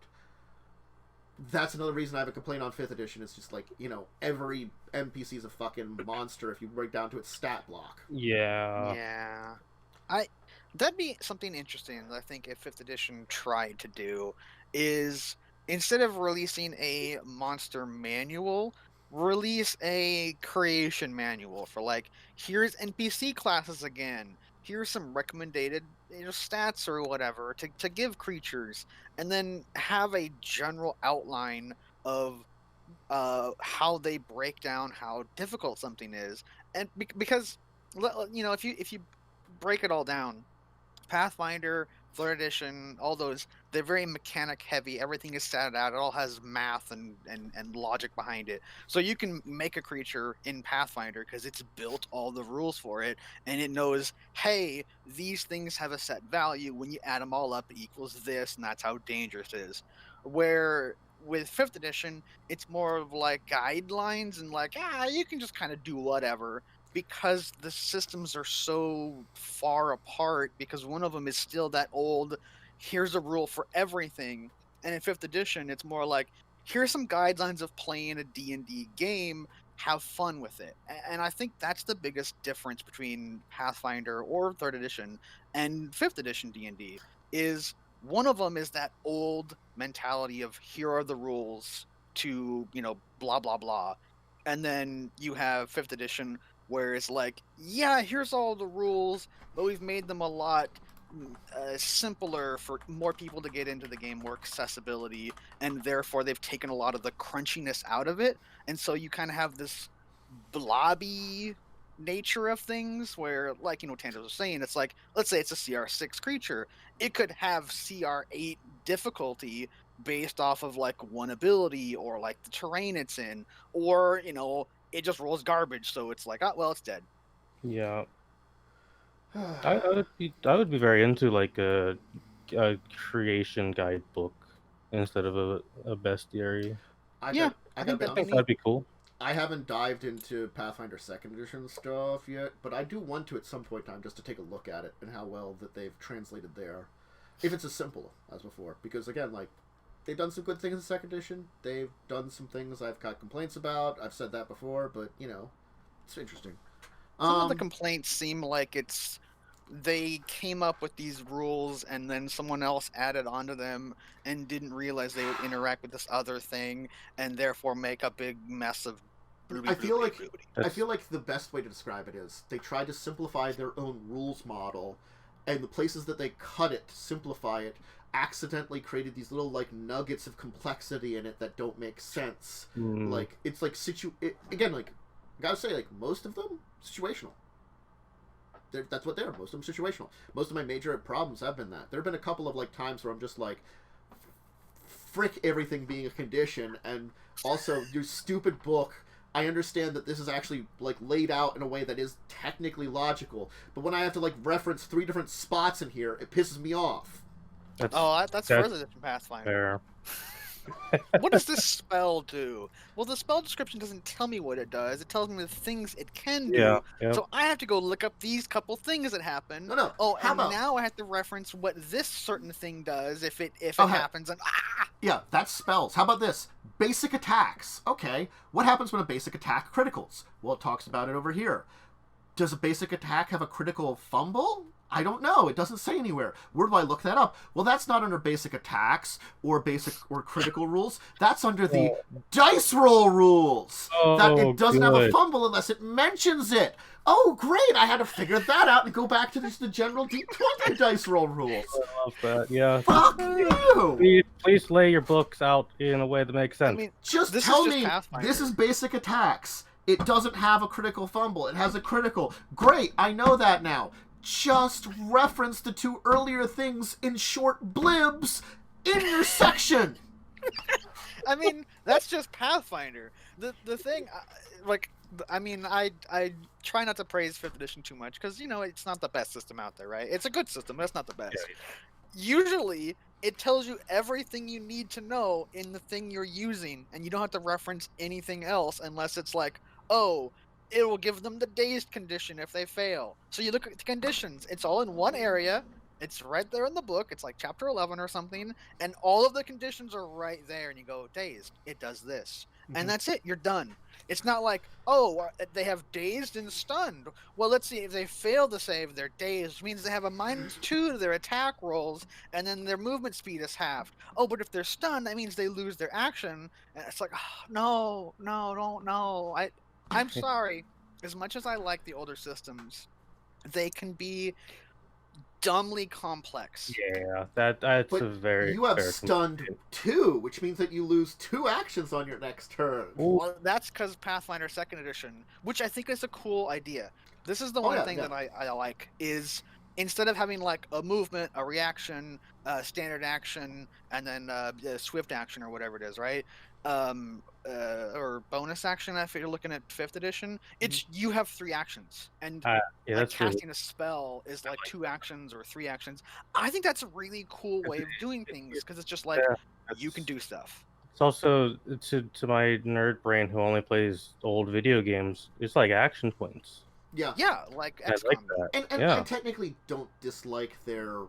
That's another reason I have a complaint on 5th edition. It's just like, you know, every NPC is a fucking monster if you break down to its stat block. Yeah. That'd be something interesting that I think if 5th edition tried to do is instead of releasing a monster manual, release a creation manual for like, here's NPC classes again. Here's some recommended stats or whatever to give creatures, and then have a general outline of how they break down how difficult something is. And because, you know, if you break it all down, Pathfinder, 3rd edition, all those, they're very mechanic heavy. Everything is statted out. It all has math and logic behind it. So you can make a creature in Pathfinder because it's built all the rules for it, and it knows, hey, these things have a set value. When you add them all up, it equals this, and that's how dangerous it is. Where with 5th edition, it's more of like guidelines and like, you can just kind of do whatever. Because the systems are so far apart, because one of them is still that old, here's a rule for everything. And in 5th edition, it's more like, here's some guidelines of playing a D&D game, have fun with it. And I think that's the biggest difference between Pathfinder or 3rd edition and 5th edition D&D, is one of them is that old mentality of here are the rules to, you know, blah, blah, blah. And then you have 5th edition, where it's like, yeah, here's all the rules, but we've made them a lot simpler for more people to get into the game, more accessibility, and therefore they've taken a lot of the crunchiness out of it. And so you kind of have this blobby nature of things where, like, you know, Tanner was saying, it's like, let's say it's a CR6 creature. It could have CR8 difficulty based off of, like, one ability or, like, the terrain it's in, or, you know, it just rolls garbage, so it's like, well, it's dead. Yeah. I would be very into like a creation guidebook instead of a bestiary. I think that'd be cool. I haven't dived into Pathfinder 2nd edition stuff yet, but I do want to at some point in time just to take a look at it and how well that they've translated there. If it's as simple as before. Because again, like, they've done some good things in 2nd edition. They've done some things I've got complaints about. I've said that before, but, you know, it's interesting. Some of the complaints seem like they came up with these rules and then someone else added onto them and didn't realize they would interact with this other thing and therefore make a big mess of I feel like the best way to describe it is they tried to simplify their own rules model, and the places that they cut it to simplify it accidentally created these little, like, nuggets of complexity in it that don't make sense. Like, it's like again, like, I gotta say, like, most of them situational. That's what they are. Most of them situational. Most of my major problems have been that. There have been a couple of, like, times where I'm just like, frick everything being a condition, and also your stupid book. I understand that this is actually, like, laid out in a way that is technically logical, but when I have to, like, reference 3 different spots in here, it pisses me off. That's further than Pathfinder. Fair. What does this spell do? Well, the spell description doesn't tell me what it does. It tells me the things it can do. Yeah. So I have to go look up these couple things that happen. No. Now I have to reference what this certain thing does if it happens. And yeah, that's spells. How about this? Basic attacks. Okay, what happens when a basic attack criticals? Well, it talks about it over here. Does a basic attack have a critical fumble? I don't know. It doesn't say anywhere. Where do I look that up? Well, that's not under basic attacks or basic or critical rules. That's under the dice roll rules. That it doesn't have a fumble unless it mentions it. Oh, great! I had to figure that out and go back to just the general D20 dice roll rules. I love that. Yeah. Fuck you! Please lay your books out in a way that makes sense. I mean, Just tell me this is basic attacks. It doesn't have a critical fumble. It has a critical. Great, I know that now. Just reference the 2 earlier things in short blibs in your section. I mean, that's just Pathfinder. The thing, I try not to praise 5th edition too much because, it's not the best system out there, right? It's a good system, but it's not the best. Yeah. Usually, it tells you everything you need to know in the thing you're using, and you don't have to reference anything else unless it's like, oh, it will give them the dazed condition if they fail. So you look at the conditions. It's all in one area. It's right there in the book. It's like chapter 11 or something. And all of the conditions are right there. And you go, dazed. It does this. Mm-hmm. And that's it. You're done. It's not like, oh, they have dazed and stunned. Well, let's see. If they fail to save, they're dazed. Which means they have a -2 to their attack rolls. And then their movement speed is halved. Oh, but if they're stunned, that means they lose their action. And it's like, oh, no. I'm sorry. As much as I like the older systems, they can be dumbly complex. Yeah, that's but a very. You have stunned 2, which means that you lose 2 actions on your next turn. Well, that's because Pathfinder 2nd Edition, which I think is a cool idea. This is the one thing that I like is instead of having like a movement, a reaction, a standard action, and then a swift action or whatever it is, right? Or bonus action if you're looking at 5th edition, it's you have 3 actions, and casting a spell is like 2 actions or 3 actions. I think that's a really cool way of doing things because it's just like you can do stuff. It's also to my nerd brain who only plays old video games. It's like action points. Yeah, like XCOM. I like that. And I technically don't dislike their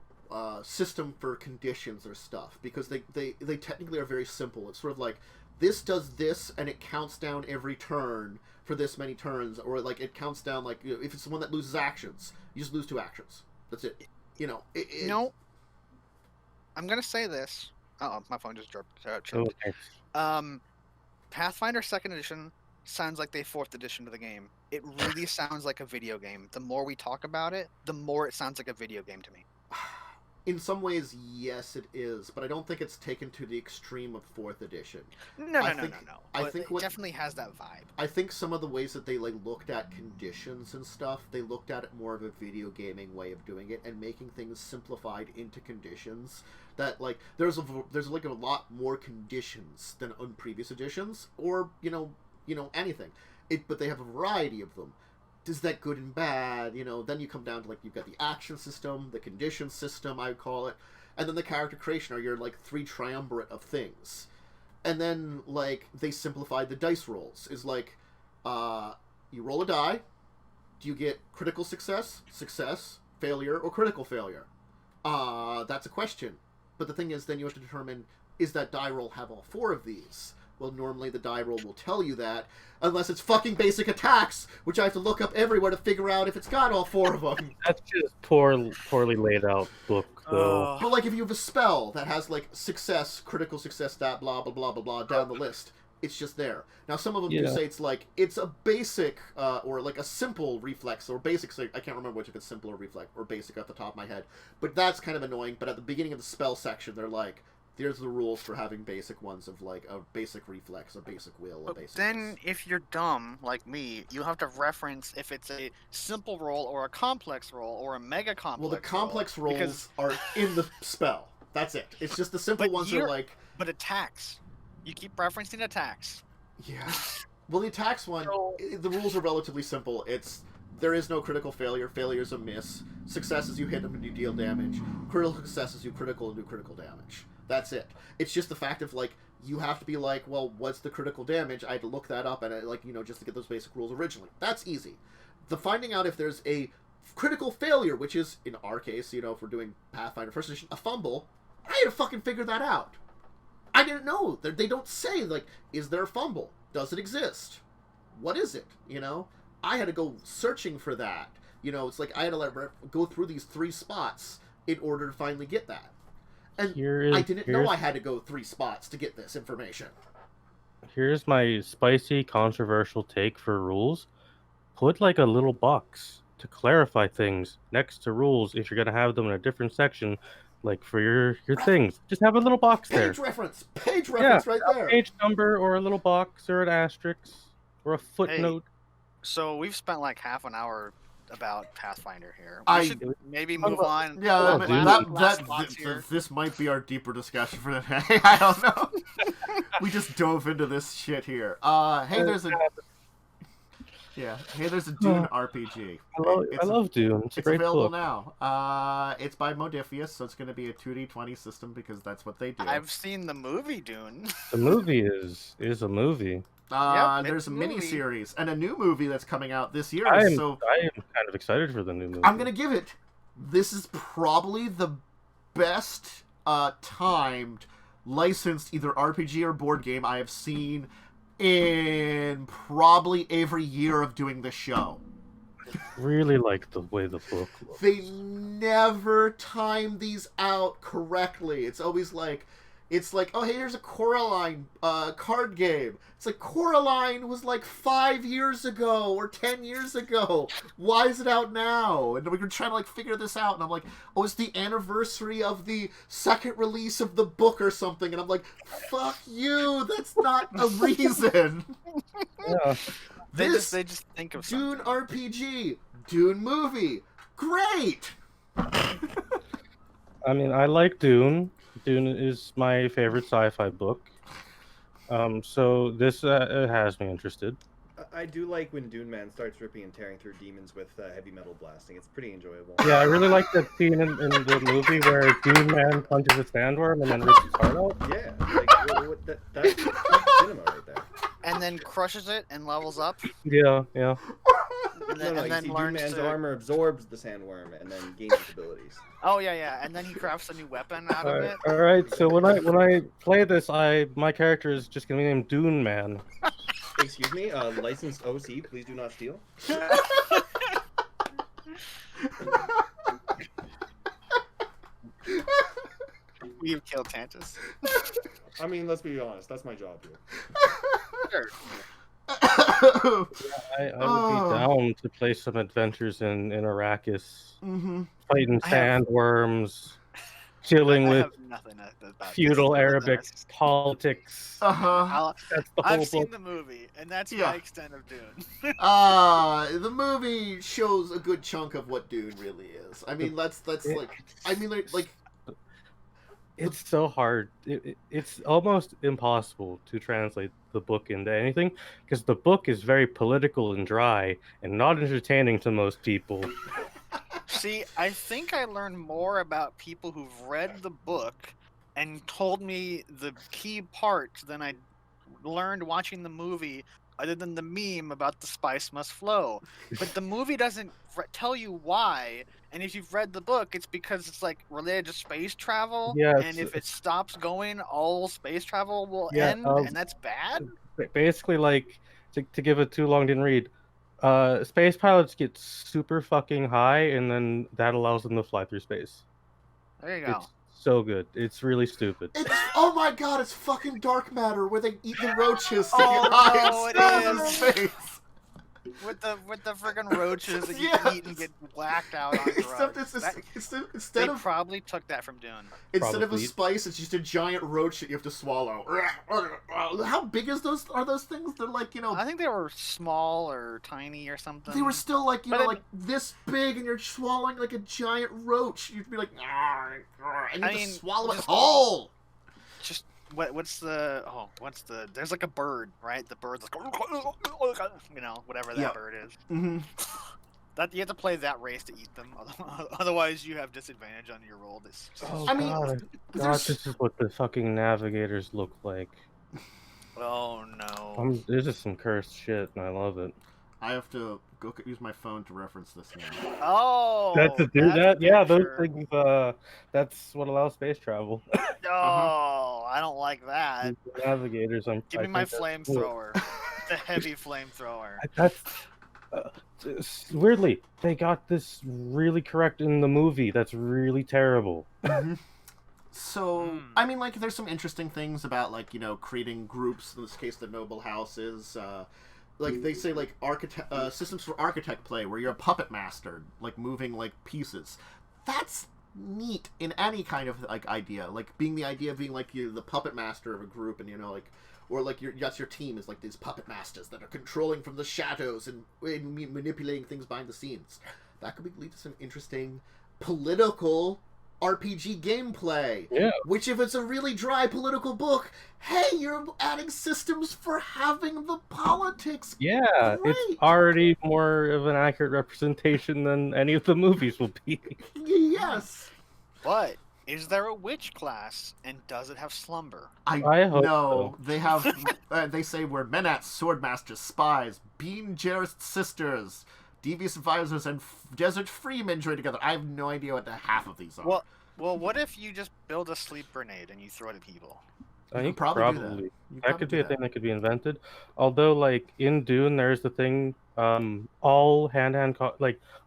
system for conditions or stuff because they technically are very simple. It's sort of like, this does this, and it counts down every turn for this many turns, or like it counts down like if it's the one that loses actions, you just lose 2 actions. That's it. No, I'm gonna say this. Oh, my phone just dropped. Okay. Pathfinder 2nd Edition sounds like they 4th edition to the game. It really sounds like a video game. The more we talk about it, the more it sounds like a video game to me. In some ways, yes, it is, but I don't think it's taken to the extreme of 4th edition. No. I think it definitely has that vibe. I think some of the ways that they looked at conditions and stuff, they looked at it more of a video gaming way of doing it and making things simplified into conditions. That there's a lot more conditions than on previous editions, or anything. But they have a variety of them. Is that good and bad? Then you come down to you've got the action system, the condition system, I would call it, and then the character creation are your 3 triumvirate of things. And then they simplified the dice rolls. Is you roll a die. Do you get critical success, failure, or critical failure? That's a question. But the thing is, then you have to determine, is that die roll have all 4 of these? Well, normally the die roll will tell you that, unless it's fucking basic attacks, which I have to look up everywhere to figure out if it's got all 4 of them. That's just poorly laid out book, though. But if you have a spell that has success, critical success, that blah blah blah blah blah down the list, it's just there. Now some of them do say it's a basic or a simple reflex or basic. I can't remember which, if it's simple or reflex or basic off the top of my head. But that's kind of annoying. But at the beginning of the spell section, they're like, there's the rules for having basic ones of a basic reflex, a basic will, a basic. Then, if you're dumb like me, you have to reference if it's a simple roll or a complex roll or a mega complex. Well, the complex rolls are in the spell. That's it. It's just the simple ones are But attacks, you keep referencing attacks. Yeah. Well, the attacks one, the rules are relatively simple. There is no critical failure. Failure is a miss. Success is you hit them and you deal damage. Critical success is you critical and do critical damage. That's it. It's just the fact of you have to be well, what's the critical damage? I had to look that up and just to get those basic rules originally. That's easy. The finding out if there's a critical failure, which is in our case, if we're doing Pathfinder 1st edition, a fumble, I had to fucking figure that out. I didn't know. They don't say is there a fumble? Does it exist? What is it? I had to go searching for that. It's I had to go through these 3 spots in order to finally get that. And I didn't know I had to go 3 spots to get this information. Here's my spicy, controversial take for rules. put like a little box to clarify things next to rules if you're gonna have them in a different section, like for your things. Just have a little box there. Page reference right there. A page number or a little box or an asterisk or a footnote. Hey, so we've spent like half an hour about Pathfinder here. We should maybe move on. Yeah, this might be our deeper discussion for the day. I don't know. We just dove into this shit here. Hey, there's a Dune RPG. I love Dune. It's a available book. now. It's by Modifius, so it's going to be a 2D20 system because that's what they do. I've seen the movie Dune. The movie is a movie. There's a mini-series and a new movie that's coming out this year. I am kind of excited for the new movie. I'm going to give it. This is probably the best timed licensed either RPG or board game I have seen in probably every year of doing the show. I really like the way the book looks. They never time these out correctly. It's always like, oh, hey, here's a Coraline card game. It's like, Coraline was like 5 years ago or 10 years ago. Why is it out now? And we were trying to like figure this out. And I'm like, oh, it's the anniversary of the second release of the book or something. And I'm like, fuck you. That's not a reason. Yeah. They just think of Dune something. RPG, Dune movie, great. I mean, I like Dune. Dune is my favorite sci-fi book. So this has me interested. I do like when Dune Man starts ripping and tearing through demons with heavy metal blasting. It's pretty enjoyable. Yeah, I really like that scene in the movie where Dune Man punches a sandworm and then rips his heart out. Yeah, like, that's cinema right there. And then crushes it and levels up. Yeah. And then, Dune Man's armor absorbs the sandworm and then gains its abilities. Oh yeah, and then he crafts a new weapon out of it. All right. So when I play this, my character is just gonna be named Dune Man. Excuse me, licensed OC, please do not steal. We've killed Tantus. I mean, let's be honest, that's my job here. Sure. I would be down to play some adventures in Arrakis, fighting sandworms, dealing with feudal Arabic politics. That's the whole I've seen book. the movie, and that's my extent of Dune. The movie shows a good chunk of what Dune really is. I mean, that's like. It's so hard. It's almost impossible to translate the book into anything because the book is very political and dry and not entertaining to most people. See, I think I learned more about people who've read the book and told me the key parts than I learned watching the movie, other than the meme about the spice must flow. But the movie doesn't tell you why, and if you've read the book, it's because it's like related to space travel, and if it stops going, all space travel will end, and that's bad? Basically, like, to give it too long, didn't read, space pilots get super fucking high, and then that allows them to fly through space. There you go. It's so good. It's really stupid. Oh my god, it's fucking dark matter where they eat the roaches to get high in space. With the friggin' roaches that you eat and get whacked out on drugs. They probably took that from Dune. Instead of a spice, it's just a giant roach that you have to swallow. How big are those things? They're like, I think they were small or tiny or something. They were still like, like this big, and you're swallowing like a giant roach. You'd be like, and you have to swallow it whole. Just what's the there's like a bird, right? The bird's like, whatever that bird is. Mm-hmm. That you have to play that race to eat them, otherwise you have disadvantage on your roll. This is what the fucking navigators look like. Oh no! This is some cursed shit, and I love it. I have to go use my phone to reference this now. Oh, those things. That's what allows space travel. Oh, I don't like that. Navigators. Give me my flamethrower. The heavy flamethrower. That's weirdly, they got this really correct in the movie. That's really terrible. So, I mean, like, there's some interesting things about, like, creating groups. In this case, the noble houses. like they say like systems for architect play where you're a puppet master, like moving like pieces. That's neat in any kind of like idea, like being the idea of being like you're the puppet master of a group, and like, or like your team is like these puppet masters that are controlling from the shadows and manipulating things behind the scenes. That could lead to some interesting political RPG gameplay. Yeah. Which, if it's a really dry political book, hey, you're adding systems for having the politics. Yeah, Great. it's already more of an accurate representation than any of the movies will be. Yes. But is there a witch class, and does it have slumber? I hope no. so. They have. They say we're Menats, swordmasters, spies, Bean Jarist sisters, devious advisors, and desert freemen join together. I have no idea what the half of these are. Well, what if you just build a sleep grenade and you throw it at people? I think probably do probably that. that could be a thing that could be invented. Although, like in Dune, there's the thing. All hand-to-hand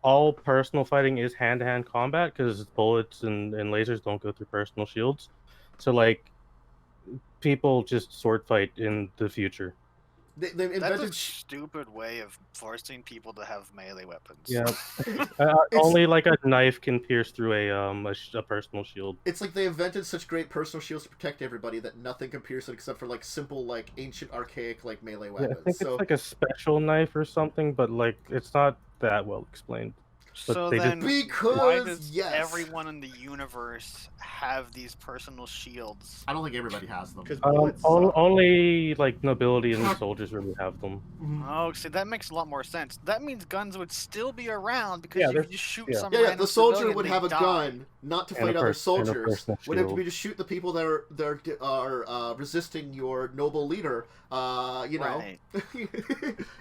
all personal fighting is hand-to-hand combat because bullets and lasers don't go through personal shields. So like, people just sword fight in the future. They've That's invented a stupid way of forcing people to have melee weapons. Yeah, only like a knife can pierce through a personal shield. It's like they invented such great personal shields to protect everybody that nothing can pierce it except for like simple, like ancient, archaic, like melee Yeah, weapons. I think it's like a special knife or something, but like it's not that well explained. But So they then, Because, why does yes. everyone in the universe have these personal shields? I don't think everybody has them. Because bullets suck. only like nobility and soldiers really have them. Oh, see, that makes a lot more sense. That means guns would still be around because Yeah, you they're- could just shoot yeah. some Yeah, random the soldier civilian, would they have a die. gun, not to And fight a other and a soldiers. personal Would have to shield. be to shoot the people that are resisting your noble leader. Right.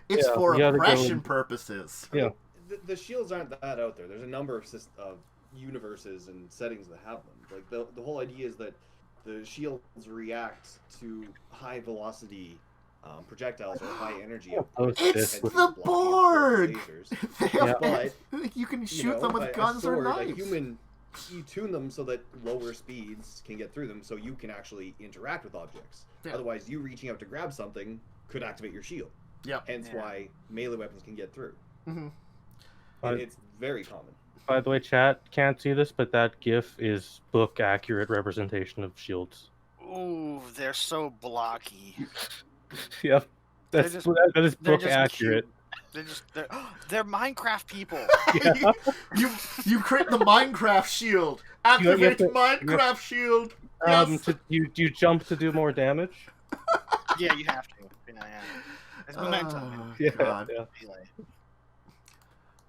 It's Yeah, for you gotta go oppression and- purposes. Yeah. The shields aren't that out there. There's a number of universes and settings that have them. Like the whole idea is that the shields react to high velocity projectiles or high energy. Oh, output, shit. It's hence the blocking Borg! lasers. They have- But you can you shoot know, them with a guns or sword, knives. A human, you tune them so that lower speeds can get through them, so you can actually interact with objects. Yeah. Otherwise, you reaching out to grab something could activate your shield. Yeah. Hence why melee weapons can get through. Mhm. And it's very common. By the way, chat can't see this, but that GIF is book accurate representation of shields. Ooh, they're so blocky. Yep, They're that is They're book just accurate. cute. They're Minecraft people. you create the Minecraft shield. You have Activate to- Minecraft shield. Yes. You jump to do more damage. Yeah, you have to. Yeah. It's momentum. Yeah, God. yeah. Melee.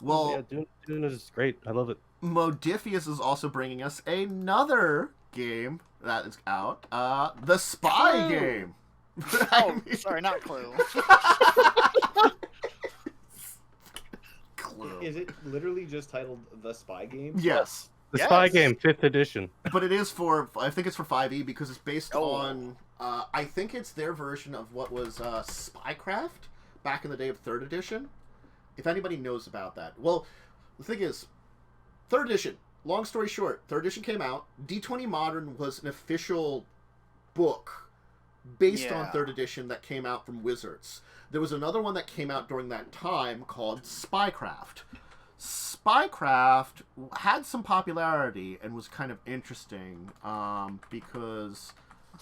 Well, Yeah, Dune is great. I love it. Modifius is also bringing us another game that is out. The Spy Clue. game. Oh, sorry, not Clue. Clue. Is it literally just titled The Spy Game? Yes. The Spy Yes. Game, 5th edition. But it is for, I think it's for 5e because it's based Oh. on, I think it's their version of what was Spycraft back in the day of 3rd edition. If anybody knows about that. Well, the thing is, 3rd edition, long story short, 3rd edition came out. D20 Modern was an official book based on Yeah. 3rd edition that came out from Wizards. There was another one that came out during that time called Spycraft. Spycraft had some popularity and was kind of interesting because...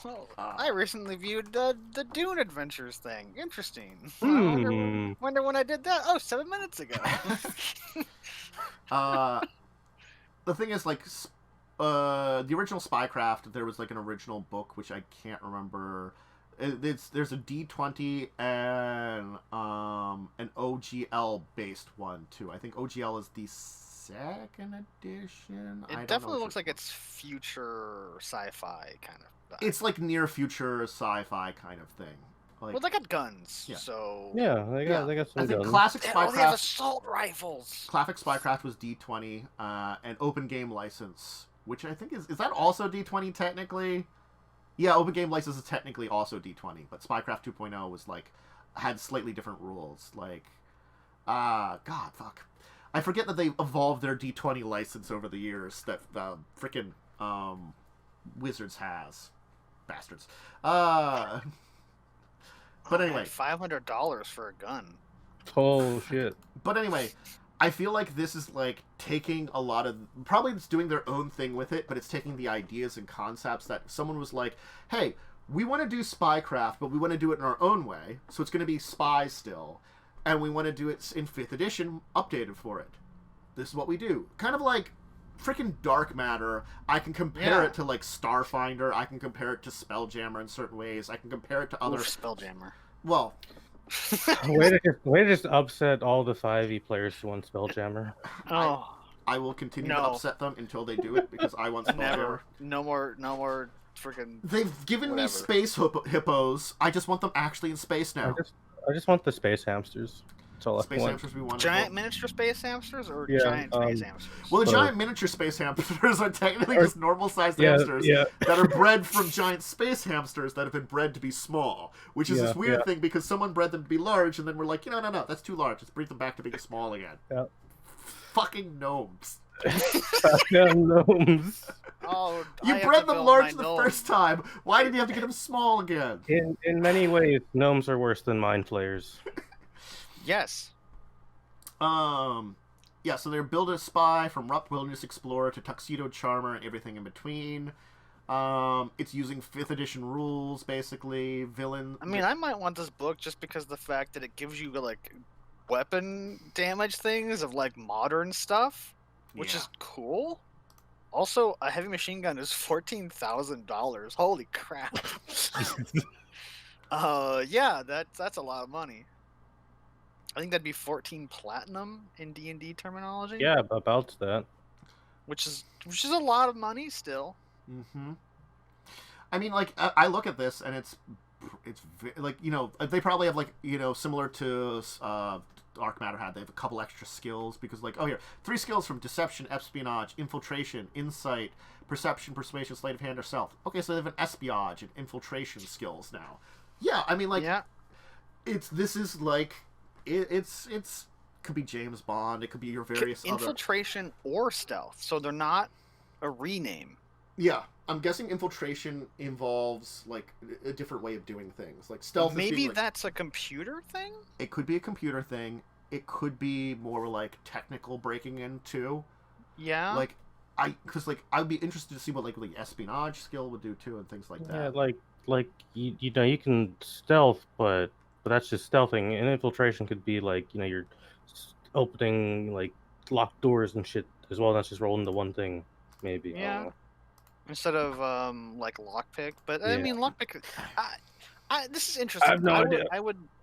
Well, I recently viewed the Dune Adventures thing. Interesting. I Hmm. wonder when I did that. Oh, 7 minutes ago. The thing is, like, the original Spycraft, there was like an original book which I can't remember. There's a D20 and an OGL based one too. I think OGL is the 2nd edition. I don't know Definitely which looks like it's future sci-fi kind of. it's like near future sci-fi kind of thing. Like, Well, they got guns, Yeah. so Yeah, they got some I think guns. classic they have Spycraft. assault rifles. Classic Spycraft was D20, and Open Game License, which I think is that also D20 technically? Yeah, Open Game License is technically also D20, but Spycraft 2.0 was like had slightly different rules. Like, God, fuck, I forget that they evolved their D20 license over the years that freaking Wizards has, bastards. But anyway, $500 for a gun. Oh shit. But anyway, I feel like this is like taking a lot of, probably it's doing their own thing with it, but it's taking the ideas and concepts that someone was like, hey, we want to do spycraft, but we want to do it in our own way, so it's going to be spy still, and we want to do it in 5th edition, updated for it. This is what we do. Kind of like freaking Dark Matter. I can compare it to like Starfinder. I can compare it to Spelljammer in certain ways. I can compare it to other... Spelljammer. Well... way to just upset all the 5e players who want Spelljammer. Oh. I will continue to upset them until they do it, because I want Spelljammer. No more freaking... They've given me space hippos. I just want them actually in space now. I just want the space hamsters. That's all space I want. Hamsters we want. Giant miniature space hamsters or giant space hamsters? Well, the giant miniature space hamsters are technically just normal-sized hamsters that are bred from giant space hamsters that have been bred to be small, which is this weird thing because someone bred them to be large, and then we're like, no, that's too large. Let's breed them back to being small again. Yeah. Fucking gnomes. Gnomes. Oh, you bred them large the first time. Why did you have to get them small again? In many ways, gnomes are worse than mind flayers. Yes. Yeah, so they're build a spy from rough wilderness explorer to tuxedo charmer and everything in between. It's using 5th edition rules, basically. Villain. I mean, I might want this book just because of the fact that it gives you like weapon damage things of like modern stuff, which is cool. Also, a heavy machine gun is $14,000. Holy crap! Yeah, that's a lot of money. I think that'd be 14 platinum in D&D terminology. Yeah, about that. Which is a lot of money still. Mm-hmm. I mean, like, I look at this and it's like, you know, they probably have like, you know, similar to Dark Matter had. They have a couple extra skills because, like, oh, here, 3 skills from deception, espionage, infiltration, insight, perception, persuasion, sleight of hand, or stealth. Okay, so they have an espionage and infiltration skills now. Yeah, I mean, like, this is like. It's could be James Bond. It could be your various infiltration or stealth. So they're not a rename. Yeah, I'm guessing infiltration involves like a different way of doing things. Like stealth. Maybe that's a computer thing. It could be a computer thing. It could be more like technical breaking in too. Yeah. Like because I'd be interested to see what like the espionage skill would do too and things like that. Yeah, like you know you can stealth, but that's just stealthing. And infiltration could be like, you know, you're opening like locked doors and shit as well. That's just rolling the one thing, maybe. Yeah. Instead of like lockpick, but I mean lockpick. This is interesting. I have no idea.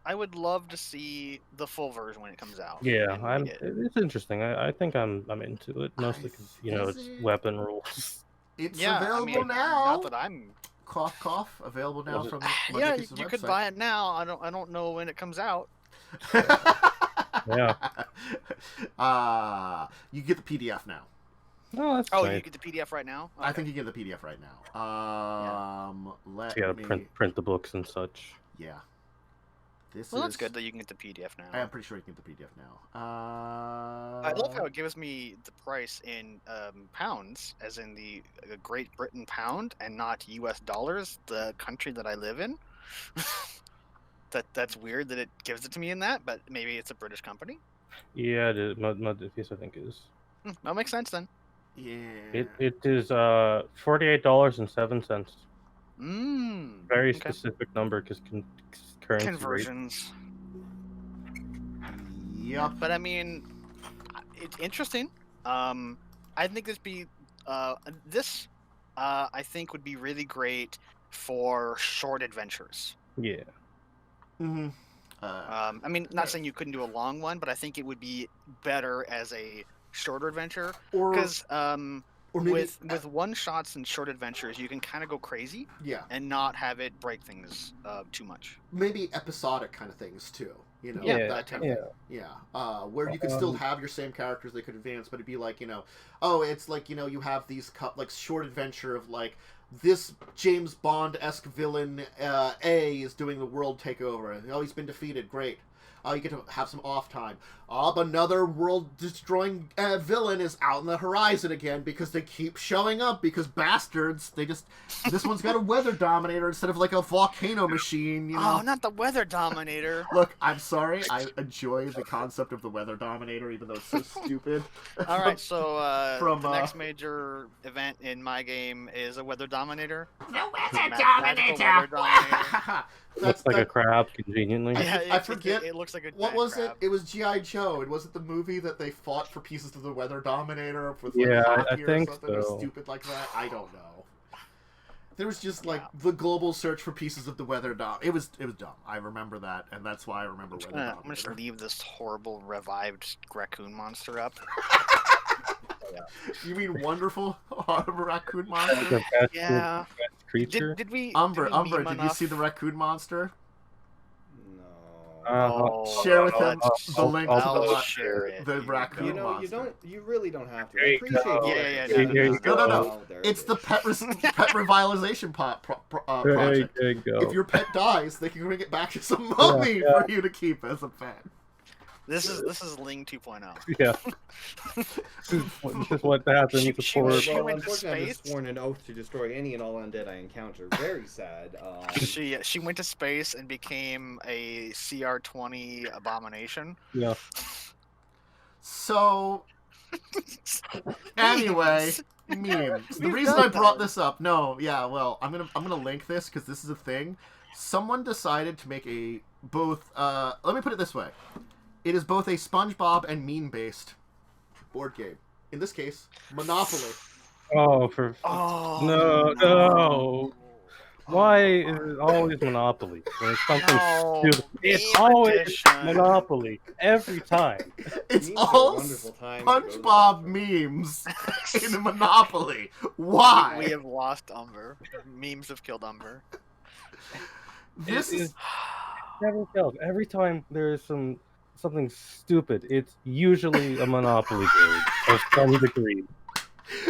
I would love to see the full version when it comes out. Yeah, it's interesting. I think I'm into it mostly because you know it's weapon rules. It's available now. Not that I'm. Cough, cough. Available now from you could buy it now. I don't know when it comes out. Yeah. You get the PDF now. Oh, that's nice. You get the PDF right now. Okay. I think you get the PDF right now. Let you gotta print the books and such. Yeah. That's good that you can get the PDF now. I'm pretty sure you can get the PDF now. I love how it gives me the price in pounds, as in the Great Britain pound, and not U.S. dollars, the country that I live in. That's weird that it gives it to me in that, but maybe it's a British company. Yeah, yes, I think it is. That makes sense then. Yeah. It is $48.07. Very specific number because currency conversions. Yep. But I mean, it's interesting. I think this I think would be really great for short adventures. Yeah. Mm-hmm. I mean, not saying you couldn't do a long one, but I think it would be better as a shorter adventure because with one shots and short adventures you can kind of go crazy and not have it break things too much. Maybe episodic kind of things too, you know, that kind of thing. Where you could still have your same characters, they could advance, but it'd be like, you know, it's like, you know, you have these like short adventure of like this James Bond-esque villain A is doing the world takeover. Oh, he's been defeated. Great. You get to have some off time. But another world-destroying villain is out on the horizon again because they keep showing up because bastards. This one's got a weather dominator instead of like a volcano machine. You know? Oh, not the weather dominator. Look, I'm sorry. I enjoy the concept of the weather dominator, even though it's so stupid. All right, so the next major event in my game is a weather dominator. The weather dominator. Looks like a crab, conveniently. Yeah, I forget. It looks like a what was crab. it? It was G.I. Joe. And was it the movie that they fought for pieces of the weather dominator with I think or something so. stupid like that? I don't know. There was just like the global search for pieces of the weather dom. It was dumb. I remember that, and that's why I remember weather dominator. I'm gonna just leave this horrible revived raccoon monster up. You mean wonderful raccoon monster? The best Yeah. creature. Did we? Umber, did we meme did you enough? see the raccoon monster? No. Share with him let's- the link I'll to share it. the raccoon You know, monster. you really don't have to. There I you appreciate go. Yeah, There you go. No. Oh, there it It's the is. pet revitalization There project. you go. If your pet dies, they can bring it back to some money for you to keep as a pet. This is Ling 2.0. Yeah. This is what happens She before. was- Well, went to unfortunately, I've space. just sworn an oath to destroy any and all undead I encounter. Very sad. She went to space and became a CR20 abomination. Yeah. So, anyway, memes. The We've reason done I brought those. this up, well, I'm gonna link this because this is a thing. Someone decided to make both. Let me put it this way: it is both a SpongeBob and meme-based board game. In this case, Monopoly. Oh, Oh no. Why is it always Monopoly? When it's something No, stupid. It's Game always Edition. Monopoly every time. It's Memes are a all wonderful time to go to the SpongeBob bathroom. memes in Monopoly. Why? We have lost Umber. Memes have killed Umber. This It is never fails. Every time there's something stupid, it's usually a Monopoly board of some degree.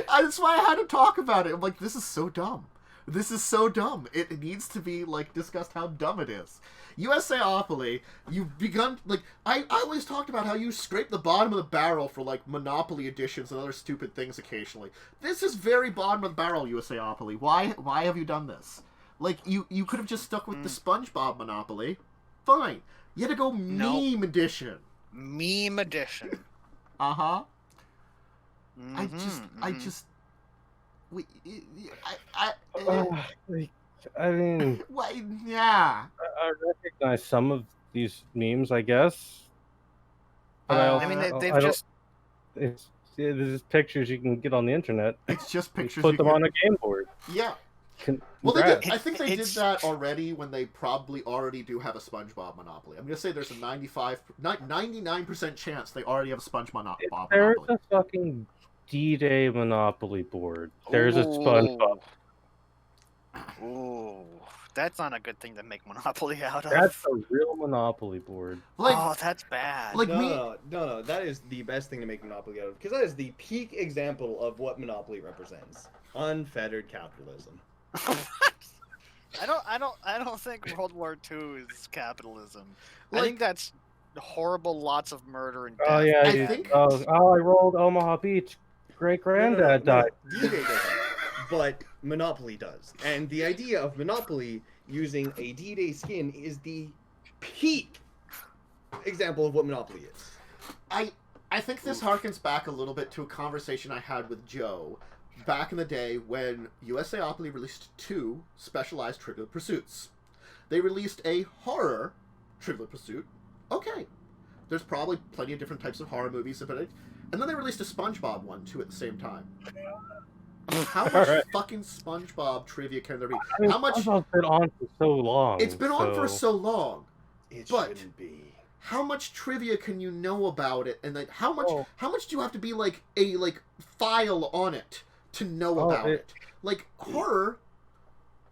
that's why I had to talk about it. I'm like, this is so dumb. This is so dumb. It needs to be like discussed how dumb it is. USAopoly, you've begun like I always talked about how you scrape the bottom of the barrel for like Monopoly editions and other stupid things occasionally. This is very bottom of the barrel, USAopoly. Why have you done this? Like you could have just stuck with the SpongeBob Monopoly. Fine. You had to go meme edition. Meme edition. Uh-huh. Mhm, I mhm. just I mean, why, yeah. I recognize some of these memes, I guess. But I mean, they've I don't- just It's there's pictures you can get on the internet. It's just You pictures. put you them can- on a game board. Yeah. Con- Well, they congrats. did, I think they did It's- that already when they probably already do have a SpongeBob Monopoly. I'm going to say there's a 99% chance they already have a SpongeBob There's Monopoly. a fucking D-Day Monopoly board. There's a SpongeBob. Ooh, that's not a good thing to make Monopoly out of. That's a real Monopoly board. Like, Oh, that's bad. like no, me. no, that is the best thing to make Monopoly out of, because that is the peak example of what Monopoly represents: unfettered capitalism. I don't think World War II is capitalism. I Like- think that's horrible, lots of murder and death. Oh yeah, I you- think- I rolled Omaha Beach. Great granddad died. D-Day doesn't, but Monopoly does. And the idea of Monopoly using a D-Day skin is the peak example of what Monopoly is. I think this harkens back a little bit to a conversation I had with Joe back in the day when USAopoly released 2 specialized Trivial Pursuits. They released a horror Trivial Pursuit. Okay. There's probably plenty of different types of horror movies about it. And then they released a SpongeBob one, too, at the same time. How much Alright. fucking SpongeBob trivia can there be? I mean, How much... SpongeBob's been on for so long. It's been on for so long. It But- shouldn't be. How much trivia can you know about it, and like how much Oh. do you have to be like a file on it to know Oh, about it? Like horror,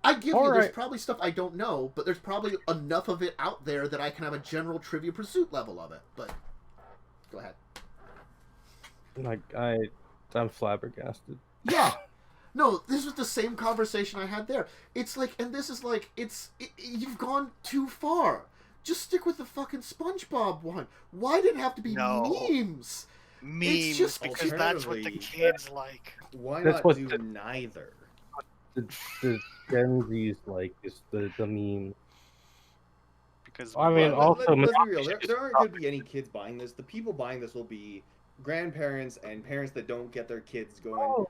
I give you Horror, there's probably stuff I don't know, but there's probably enough of it out there that I can have a general Trivia Pursuit level of it. But go ahead. Like I'm flabbergasted. Yeah, No, this was the same conversation I had there. It's like, and this is like, you've gone too far. Just stick with the fucking SpongeBob one. Why did it have to be memes? Memes, just because that's what the kids like. Why not do neither? The Gen Z's like is the meme. Because I mean, also, let's be real. There aren't going to be any kids buying this. The people buying this will be grandparents and parents that don't get their kids going.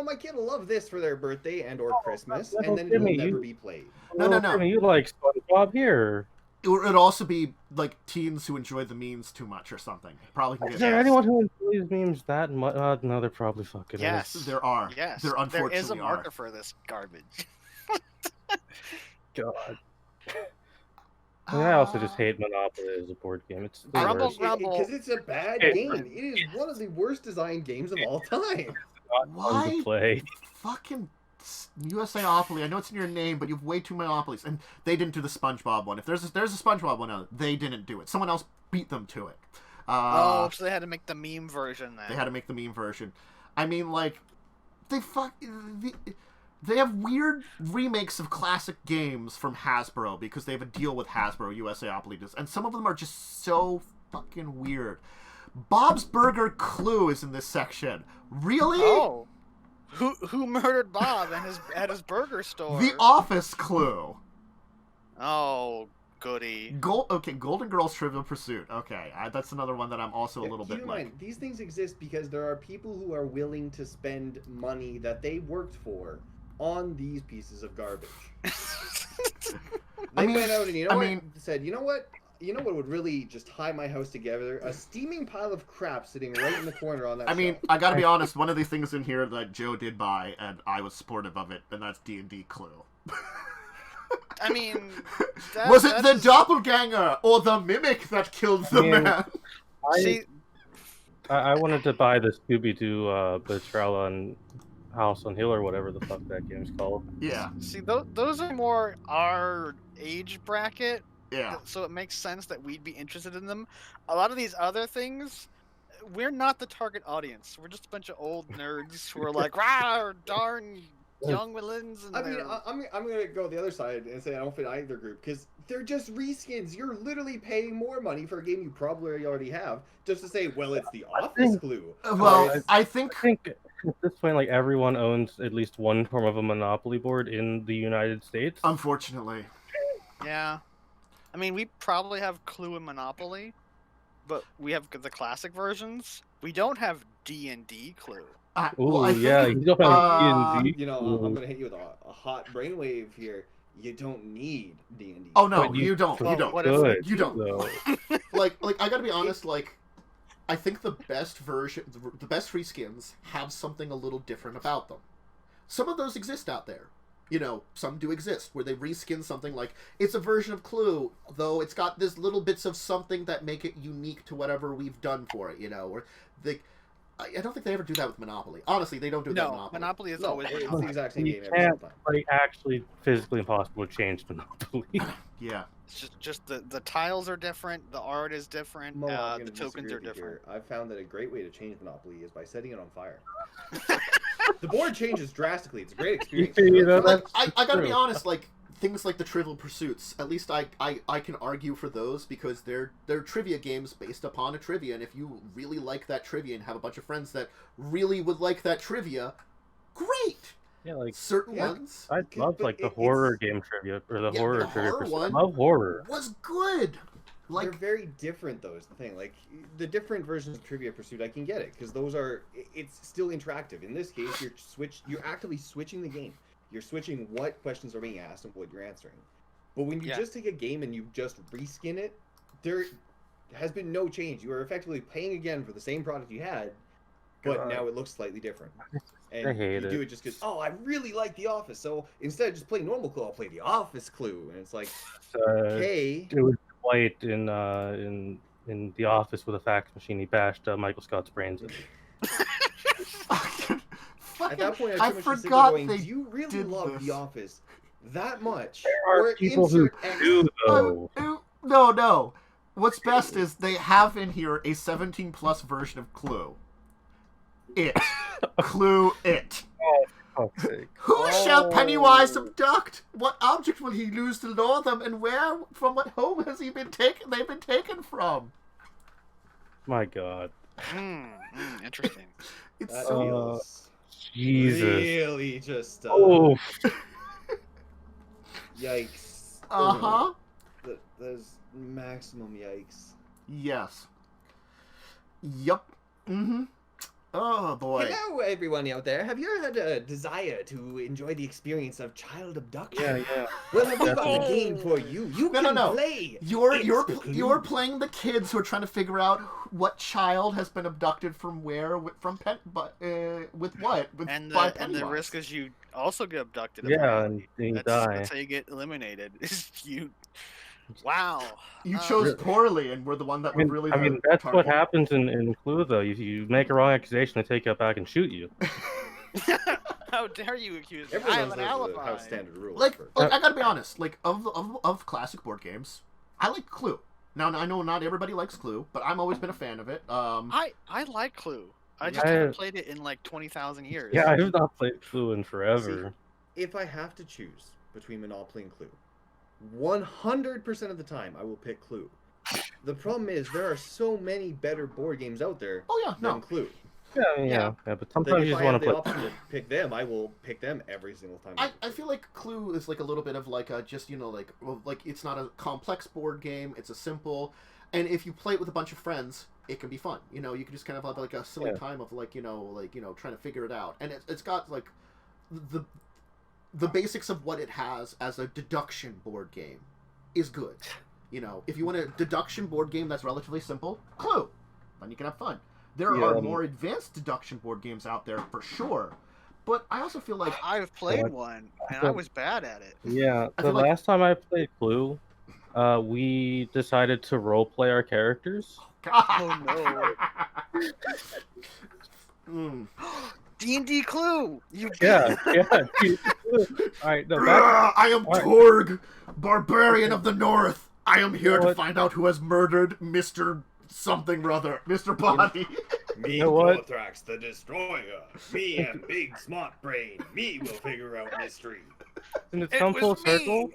My kid will love this for their birthday and or Christmas, and then it will never be played. No. You like SpongeBob here. It'd also be like teens who enjoy the memes too much or something. Probably. Is there anyone who enjoys memes that much? No, there probably fucking yes. is. There are. Yes, there unfortunately is a market for this garbage. God. I also just hate Monopoly as a board game. It's Grumble. Because it's a bad game. It is one of the worst designed games of all time. Why? To play. Fucking USAopoly. I know it's in your name, but you have way too many monopolies. And they didn't do the SpongeBob one. If there's a SpongeBob one out, they didn't do it. Someone else beat them to it. So they had to make the meme version then. They had to make the meme version. I mean, like, they have weird remakes of classic games from Hasbro because they have a deal with Hasbro, USAopoly does, and some of them are just so fucking weird. Bob's Burger Clue is in this section. Really? Oh. Who murdered Bob at his burger store? The Office Clue. Oh, goody. Golden Girls Trivial Pursuit. Okay, that's another one that I'm also a little bit keep in like. mind, these things exist because there are people who are willing to spend money that they worked for on these pieces of garbage. They went out and said, you know what would really just tie my house together? A steaming pile of crap sitting right in the corner on that shelf. I gotta be honest, one of the things in here that Joe did buy, and I was supportive of it, and that's D&D Clue. Was it the doppelganger or the mimic that killed the man? I wanted to buy the Scooby-Doo Betrayal on House on Hill or whatever the fuck that game's called. Yeah. See, those are more our age bracket. Yeah. So it makes sense that we'd be interested in them. A lot of these other things, we're not the target audience. We're just a bunch of old nerds who are like, rah, darn young villains. I'm gonna go the other side and say I don't fit either group because they're just reskins. You're literally paying more money for a game you probably already have just to say, well, it's the Office Clue. Well, I think at this point, like, everyone owns at least one form of a Monopoly board in the United States. Unfortunately. Yeah. I mean, we probably have Clue and Monopoly, but we have the classic versions. We don't have D&D Clue. You don't have D&D. I'm gonna hit you with a hot brainwave here. You don't need D&D. Oh no, you don't. You don't. You don't. like, I gotta be honest. Like, I think the best reskins have something a little different about them. Some of those exist out there. Some do exist where they reskin something like it's a version of Clue, though it's got this little bits of something that make it unique to whatever we've done for it. Or I don't think they ever do that with Monopoly. Honestly, they don't do that with Monopoly. Monopoly is always the exact same game every can't, time. like, actually physically impossible to change Monopoly. Yeah. It's just the tiles are different, the art is different, the tokens are different. I've found that a great way to change Monopoly is by setting it on fire. The board changes drastically. It's a great experience. I gotta be honest, like, things like the Trivial Pursuits, at least I can argue for those because they're trivia games based upon a trivia, and if you really like that trivia and have a bunch of friends that really would like that trivia, great! Yeah, like certain ones. I love like the horror game trivia or the horror trivia. One I love horror. Was good. They're very different though. Is the thing. Like the different versions of Trivia Pursuit, I can get it because those are. It's still interactive. In this case, you're actively switching the game. You're switching what questions are being asked and what you're answering. But when you just take a game and you just reskin it, there has been no change. You are effectively paying again for the same product you had, but now it looks slightly different. And I hate you do it just because, I really like The Office, so instead of just playing normal Clue, I'll play The Office Clue. And it's like, okay. It was Dwight in The Office with a fax machine. He bashed Michael Scott's brains in. At that point, I forgot going, do you really love The Office that much? There are people who do, though. No. What's best is they have in here a 17+ version of Clue. Clue It. fuck's sake. Who shall Pennywise abduct? What object will he use to lure them, and where, from what home has he been taken? They've been taken from. My God. Interesting. It's That so. feels Jesus. really just. Oh. Yikes. There's maximum yikes. Yes. Yup. Mm-hmm. Oh boy. Hello, everyone out there. Have you ever had a desire to enjoy the experience of child abduction? Yeah. Well, have we got a game for you? You can play. You're playing the kids who are trying to figure out what child has been abducted from where, with what? And by the Pennywise. risk is you also get abducted. Yeah, and you die. That's how you get eliminated. Wow. You chose poorly, and we're the one that I mean, were really. that's target. what happens in Clue, though. You make a wrong accusation, they take you back and shoot you. How dare you accuse me? I Everyone have knows an alibi. how standard rules. Like I gotta be honest. Like of classic board games, I like Clue. Now I know not everybody likes Clue, but I've always been a fan of it. I like Clue. I just haven't played it in like 20,000 years. Yeah, I've not played Clue in forever. See, if I have to choose between Monopoly and Clue, 100% of the time I will pick Clue. The problem is there are so many better board games out there than Clue. Yeah, but sometimes you just want to the option to pick them, I will pick them every single time. I feel like Clue is like a little bit of like a just like it's not a complex board game. It's a simple, and if you play it with a bunch of friends, it can be fun. You can just kind of have like a silly time of trying to figure it out, and it's got like the basics of what it has as a deduction board game is good. If you want a deduction board game that's relatively simple, Clue, then you can have fun. There are more advanced deduction board games out there for sure, but I also feel like I've played one and I was bad at it. Yeah, the last time I played Clue, we decided to roleplay our characters. Oh no! D&D Clue. Yeah. D&D Clue. All right, no. I am Torg, barbarian of the North. I am here to find out who has murdered Mr. Something brother, Mr. Body. Me, Gothrax the Destroyer. Me and Big Smart Brain. Me will figure out mystery. And it's come full circle.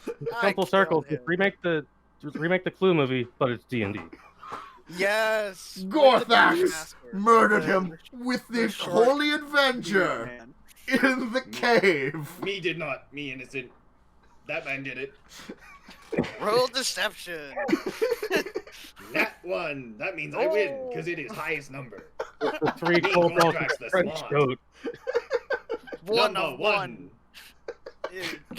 It's come full circle. Remake the Clue movie, but it's D&D. Yes. Gothrax murdered him with the holy Avenger in the cave. Me did not. Me innocent. That man did it. Roll deception. That one. That means I win because it is highest number. The three cold French goat. Number one.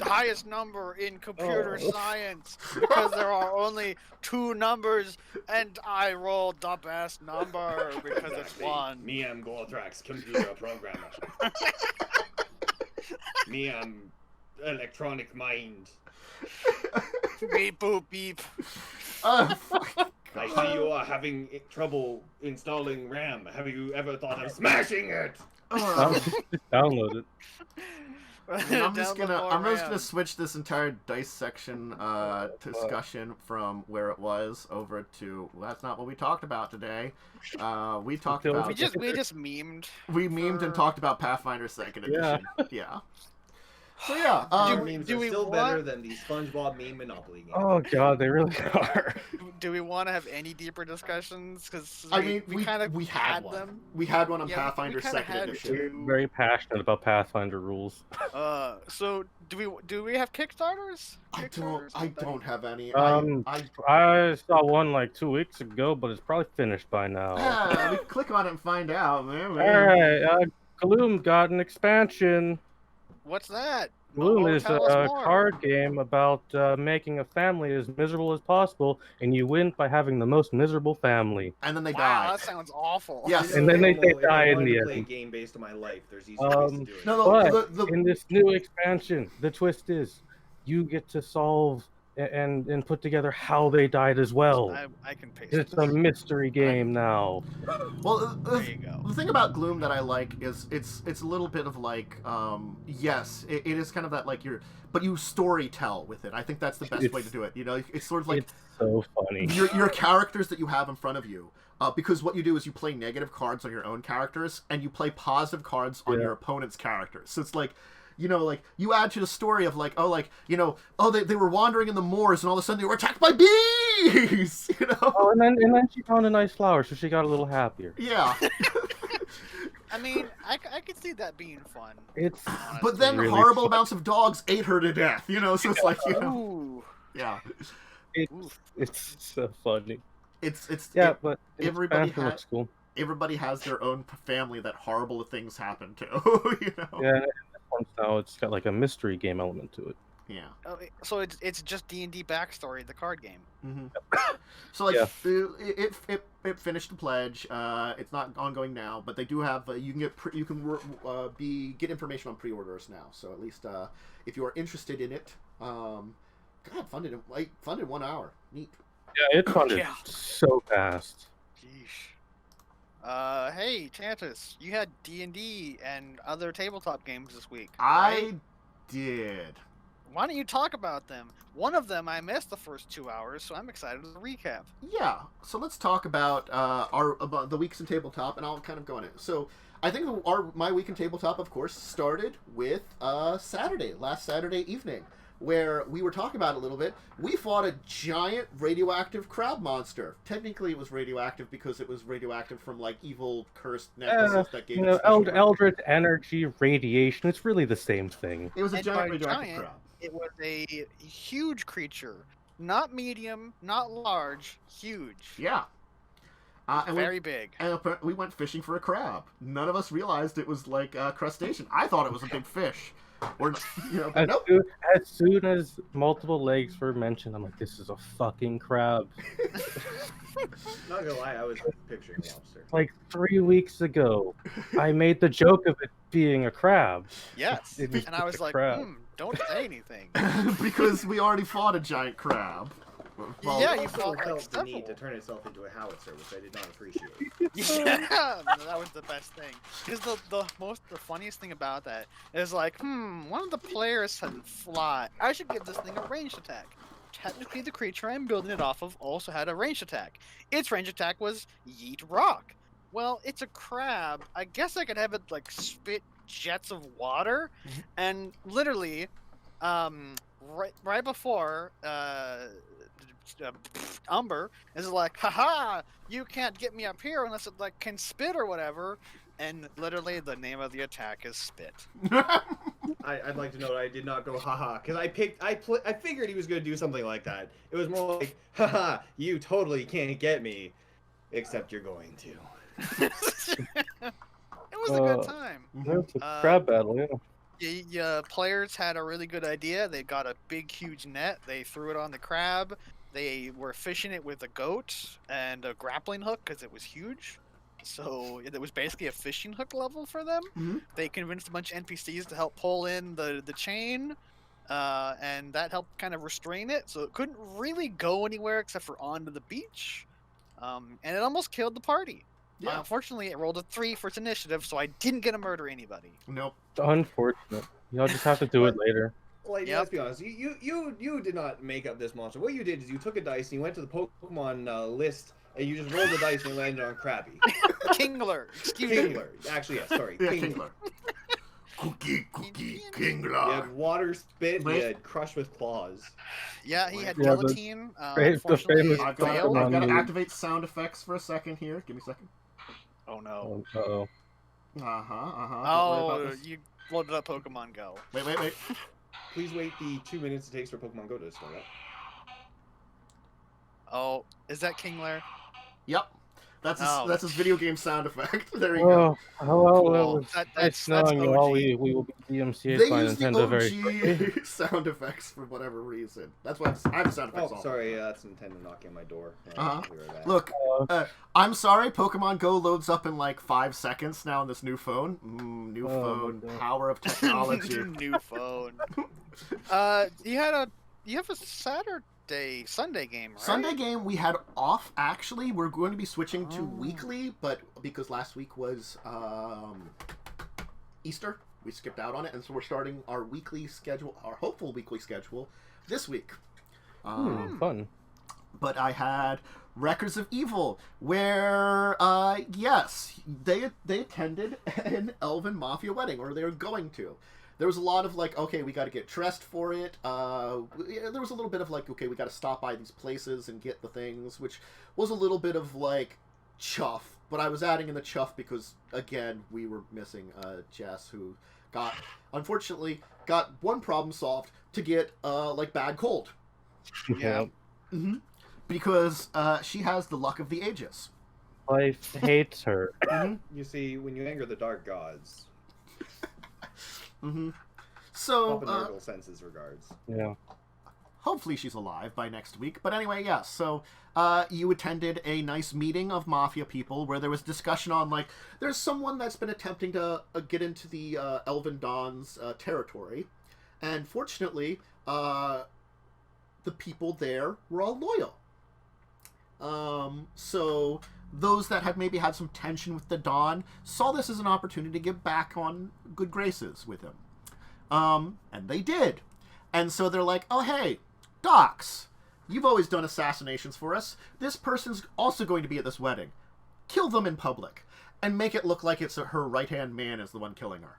Highest number in computer science because there are only 2 numbers and I rolled the best number because it's 1. Me am Gothrax, computer programmer. Me am electronic mind. Beep boop beep. I see you are having trouble installing RAM. Have you ever thought of smashing it? Download it. I'm just gonna switch this entire dice section discussion from where it was over to that's not what we talked about today. We talked about we just memed. We memed and talked about Pathfinder 2nd Edition. Yeah. So yeah, memes are still better than the SpongeBob meme Monopoly game. Oh god, they really are. Do we want to have any deeper discussions? Because we had one. them. We had one on Pathfinder 2nd Edition. We're very passionate about Pathfinder rules. So do we have Kickstarters? I don't have any. I saw one like 2 weeks ago, but it's probably finished by now. Yeah, we click on it and find out, man. All right, Gloom got an expansion. What's that? Gloom is a card game about making a family as miserable as possible, and you win by having the most miserable family. And then they die. die. That sounds awful. Yes. And then they die in the play a end. game based on my life. There's easy ways to do it. In this new expansion, the twist is you get to solve and put together how they died as well. I can paste It's this. a mystery game now. Well, There you go. the thing about Gloom that I like is it's a little bit of like, yes, it is kind of that like but you story tell with it. I think that's the best way to do it. You know, it's sort of like It's so funny. your characters that you have in front of you. Because what you do is you play negative cards on your own characters, and you play positive cards on your opponent's characters. So it's like, you know, like, you add to the story of, like, oh, like, you know, oh, they were wandering in the moors, and all of a sudden they were attacked by bees! You know? Oh, and then she found a nice flower, so she got a little happier. Yeah. I mean, I could see that being fun. It's But then really horrible fun. amounts of dogs ate her to death, you know? So it's like, you know, Ooh. yeah. It's so funny. But everybody looks cool. Everybody has their own family that horrible things happen to, you know? Yeah, and this one now it's got like a mystery game element to it. Yeah. Oh, so it's just D&D backstory, the card game. Mm-hmm. So like it finished the pledge. It's not ongoing now, but they do have you can get information on pre-orders now. So at least if you are interested in it, God, funded in 1 hour. Neat. Yeah, it funded so fast. Sheesh. Hey, Tantus, you had D&D and other tabletop games this week. I did. Why don't you talk about them? One of them I missed the first 2 hours, so I'm excited to recap. Yeah, so let's talk about about the weeks in tabletop, and I'll kind of go on it. So I think my week in tabletop, of course, started with last Saturday evening, where we were talking about it a little bit. We fought a giant radioactive crab monster. Technically, it was radioactive because it was radioactive from like evil cursed necklaces that gave it eldritch energy, radiation. It's really the same thing. It was a giant radioactive crab. It was a huge creature. Not medium, not large, huge. Yeah. Very big. And we went fishing for a crab. None of us realized it was like a crustacean. I thought it was a big fish. Or, you know, but nope. As soon as multiple legs were mentioned, I'm like, this is a fucking crab. Not gonna lie, I was picturing a lobster. Like 3 weeks ago, I made the joke of it being a crab. Yes. And I was like, don't say anything. Because we already fought a giant crab. Well, yeah, you you felt felt the need to turn itself into a howitzer, which I did not appreciate. Yeah, that was the best thing. Because the funniest thing about that is like, one of the players can fly. I should give this thing a ranged attack. Technically, the creature I'm building it off of also had a ranged attack. Its ranged attack was yeet rock. Well, it's a crab. I guess I could have it like spit jets of water, and literally, right before Umber is like, haha, you can't get me up here unless it like can spit or whatever, and literally the name of the attack is spit. I'd like to know that I did not go haha, because I figured he was going to do something like that. It was more like, haha, you totally can't get me, except you're going to. It was a good time. It's a crab battle, yeah. Players had a really good idea. They got a big, huge net. They threw it on the crab. They were fishing it with a goat and a grappling hook because it was huge. So it was basically a fishing hook level for them. Mm-hmm. They convinced a bunch of NPCs to help pull in the chain, and that helped kind of restrain it. So it couldn't really go anywhere except for onto the beach. And it almost killed the party. Yeah. Unfortunately, it rolled a 3 for its initiative, so I didn't get to murder anybody. Nope. It's unfortunate. You'll just have to do it later. Like, let's be honest. You did not make up this monster. What you did is you took a dice and you went to the Pokemon list and you just rolled the dice and you landed on Krabby. Kingler. Excuse me. Kingler. Actually, yes. Sorry. Yeah, Kingler. Cookie, Kingler. You had water spit. You had crush with claws. Yeah, he had guillotine. I've got to activate sound effects for a second here. Give me a second. Oh no. Uh-oh. Oh, you loaded up Pokemon Go. Wait. Please wait the 2 minutes it takes for Pokemon Go to start up. Oh, is that Kingler? Yep. That's his video game sound effect. There you go. Well, that's knowing you all we will be DMCA by Nintendo very quickly. Sound effects for whatever reason. That's why I have sound effects on. Sorry, that's Nintendo knocking on my door. Look, I'm sorry, Pokemon Go loads up in like 5 seconds now on this new phone. Phone. Power of technology. New phone. He had a you have a Sunday game, right? Sunday game we had off, actually. We're going to be switching to weekly, but because last week was Easter, we skipped out on it, and so we're starting our weekly schedule, our hopeful weekly schedule, this week. Fun. But I had Records of Evil, where, yes, they attended an elven mafia wedding, or they were going to. There was a lot of, like, okay, we got to get dressed for it. There was a little bit of, like, okay, we got to stop by these places and get the things, which was a little bit of, like, chuff. But I was adding in the chuff because, again, we were missing Jess, who unfortunately, got one problem solved to get, like, bad cold. Yeah. Mm-hmm. Because she has the luck of the ages. Life hates her. You see, when you anger the dark gods, So, Papa Nurgle sends his regards. Yeah. hopefully she's alive by next week. But anyway, yes. So you attended a nice meeting of mafia people where there was discussion on, like, there's someone that's been attempting to get into the Elven Dawn's territory. And fortunately, the people there were all loyal. So those that had maybe had some tension with the Dawn saw this as an opportunity to get back on good graces with him. And they did. And so they're like, oh, hey, Docs, you've always done assassinations for us. This person's also going to be at this wedding. Kill them in public. And make it look like it's her right-hand man is the one killing her.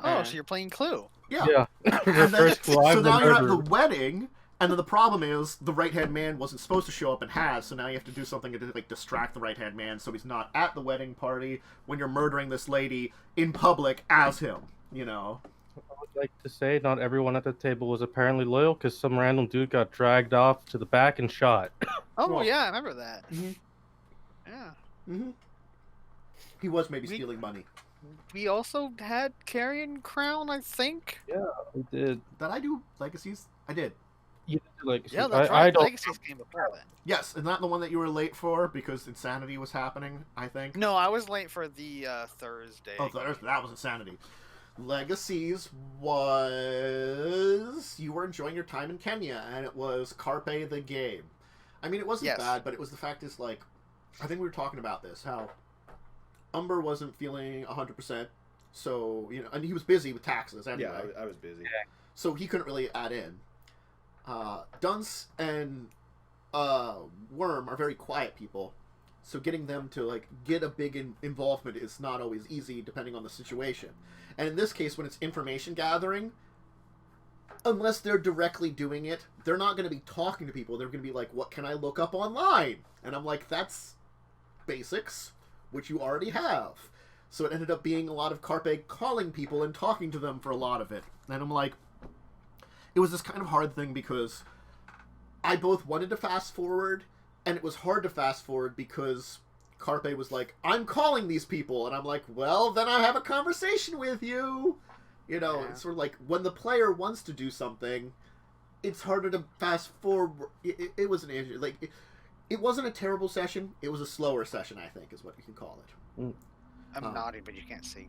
Oh, so you're playing Clue. Yeah. So now you're at the wedding, and then the problem is the right-hand man wasn't supposed to show up and has, so now you have to do something to, like, distract the right-hand man so he's not at the wedding party when you're murdering this lady in public as him, you know? I would like to say not everyone at the table was apparently loyal because some random dude got dragged off to the back and shot. Oh, Well, yeah, I remember that. Mhm. Yeah. Mm-hmm. He was maybe stealing money. We also had Carrion Crown, I think. Yeah, I did. Did I do Legacies? I did. You did Legacy. Yeah, that's I right. don't. Legacies came before that. Yes, and not the one that you were late for because Insanity was happening, I think. No, I was late for the Thursday. Oh, that was Insanity. Legacies was... You were enjoying your time in Kenya, and it was Carpe the game. I mean, it wasn't bad, but it was the fact is, like... I think we were talking about this, how Umber wasn't feeling 100%, so, you know, and he was busy with taxes anyway. Yeah, I was busy. So he couldn't really add in. Dunce and Worm are very quiet people, so getting them to, like, get a big involvement is not always easy depending on the situation. And in this case, when it's information gathering, unless they're directly doing it, they're not going to be talking to people. They're going to be like, what can I look up online? And I'm like, that's basics, which you already have. So it ended up being a lot of Carpe calling people and talking to them for a lot of it. And I'm like, it was this kind of hard thing because I both wanted to fast forward, and it was hard to fast forward because Carpe was like, I'm calling these people. And I'm like, well, then I have a conversation with you. You know, Yeah. it's sort of like when the player wants to do something, it's harder to fast forward. It was an issue. Like, it wasn't a terrible session. It was a slower session, I think, is what you can call it. I'm nodding, but you can't see.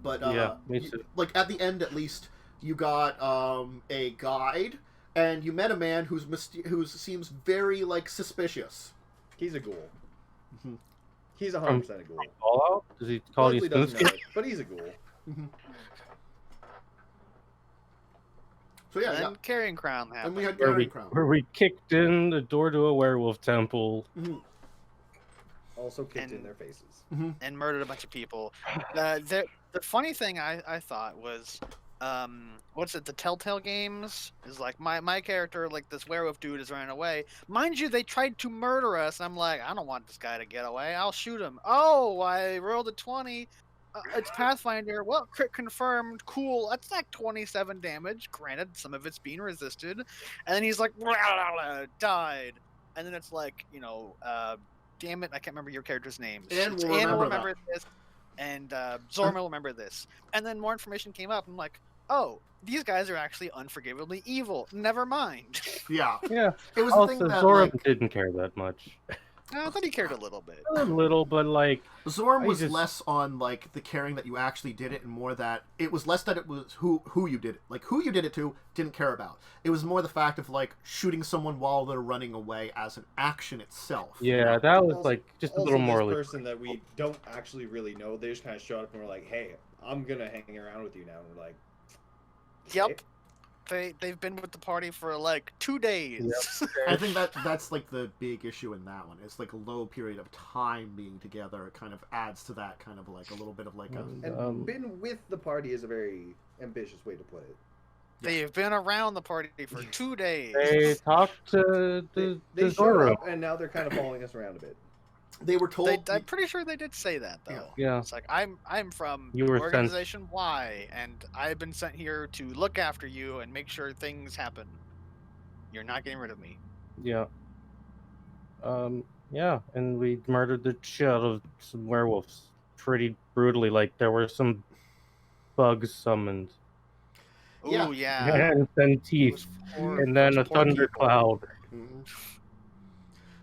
But Yeah, me too. like at the end, at least, you got a guide, and you met a man who seems very, like, suspicious. He's a ghoul. Mhm. He's 100% a ghoul. Fallout? Does he call you Leslie doesn't Spoonsky? know it, but he's a ghoul. So yeah, And yeah. then Carrion Crown happened. And we had Where Carrying Crown. we kicked in the door to a werewolf temple. Mhm. Also kicked in And- their faces. and murdered a bunch of people. The funny thing I thought was, what's it? The Telltale games is like my character, like this werewolf dude, is running away. Mind you, they tried to murder us. And I'm like, I don't want this guy to get away. I'll shoot him. Oh, I rolled a 20. It's Pathfinder. Well, crit confirmed. Cool. That's like 27 damage. Granted, some of it's being resisted. And then he's like, died. And then it's like, you know, damn it, I can't remember your character's name. Anne will Anne will remember remember this, and Zorma will remember this. And then more information came up. I'm like, oh, these guys are actually unforgivably evil. Never mind. Yeah. Yeah. It was the Also, thing that, Zora like, didn't care that much. I thought he cared a little bit. A little, but like Zorm I was just- less on like the caring that you actually did it, and more that it was less that it was who you did it. Like who you did it to didn't care about. It was more the fact of like shooting someone while they're running away as an action itself. yeah, that was Also- like just a also little this morally. person that we don't actually really know, they just kind of showed up and were like, "Hey, I'm gonna hang around with you now." And we're like, Yep. They've been with the party for like 2 days. I think that's like the big issue in that one. It's like a low period of time being together. It kind of adds to that kind of like a little bit of like a. And been with the party is a very ambitious way to put it. They've been around the party for 2 days. They talked to the They showed Zoro. up and now they're kind of following us around a bit. They were told. I'm pretty sure they did say that though. Yeah. It's like I'm from You were sent- organization Y, and I've been sent here to look after you and make sure things happen. You're not getting rid of me. Yeah. Yeah, and we murdered the shit out of some werewolves pretty brutally. Like there were some bugs summoned, Ooh, Yeah. yeah. and then Those teeth, poor- and then a those poor people. thundercloud. Mhm.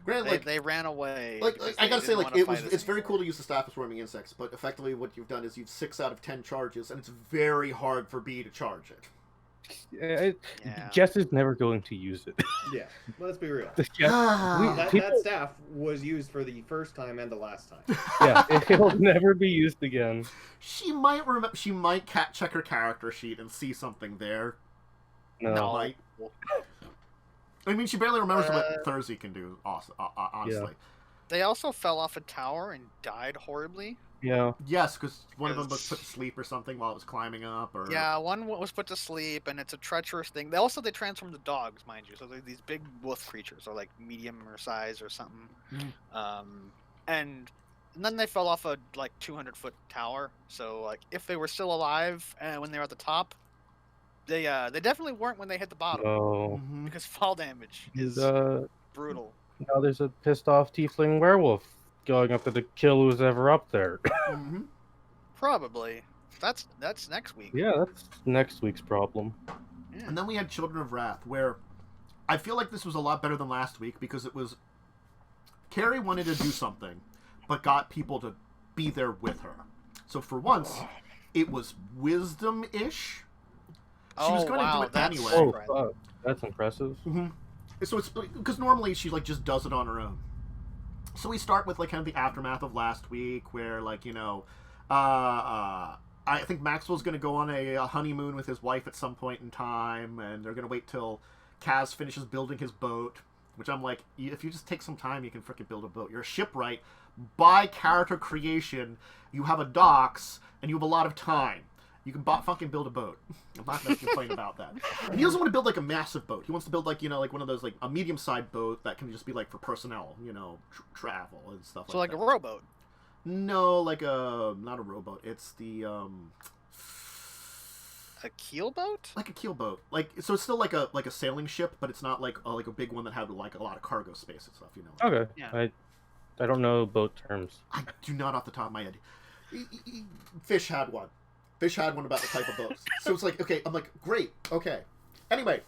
Granted, They ran away. like because I they gotta say, didn't like wanna it was. fight us It's very anymore. cool to use the staff of swarming insects, but effectively, what you've done is you've 6 out of 10 charges, and it's very hard for B to charge it. Yeah. Jess is never going to use it. Yeah, let's be real. Jess, That people- staff was used for the first time and the last time. yeah, it'll never be used again. She might remember. She might check her character sheet and see something there. No. Might. I mean, she barely remembers what Uh, Thursday can do. Honestly, They also fell off a tower and died horribly. Yeah. yes, because one of them was put to sleep or something while it was climbing up. Or Yeah, one was put to sleep, and it's a treacherous thing. They transform to dogs, mind you. So they're these big wolf creatures, or like medium or size or something. And then they fell off a like 200-foot tower. So like if they were still alive when they were at the top, they definitely weren't when they hit the bottom Oh. Mhm. because fall damage is brutal. Now there's a pissed off tiefling werewolf going up to kill who's ever up there. Mhm. Probably. That's next week. Yeah, that's next week's problem. Yeah. And then we had Children of Wrath, where I feel like this was a lot better than last week because it was Carrie wanted to do something, but got people to be there with her. So for once, it was wisdom-ish. She was going to do it that's anyway. Oh, right. fuck. That's impressive. Mm-hmm. So it's because normally she like just does it on her own. So we start with like kind of the aftermath of last week, where like I think Maxwell's going to go on a honeymoon with his wife at some point in time, and they're going to wait till Kaz finishes building his boat. Which I'm like, if you just take some time, you can freaking build a boat. You're a shipwright. By character creation, you have a docks, and you have a lot of time. You can fucking build a boat. I'm not going to complain about that. And he doesn't want to build like a massive boat. He wants to build like like one of those like a medium-sized boat that can just be like for personnel, travel and stuff. So like like that. a rowboat. No, like not a rowboat. It's the A keel boat? like a keel boat. Like so, it's still like a sailing ship, but it's not like a big one that had like a lot of cargo space and stuff. Okay. Yeah. I don't know boat terms. I do not off the top of my head. Fish had one. Fish had one about the type of boats. So it's like, okay, I'm like, great, okay. Anyway,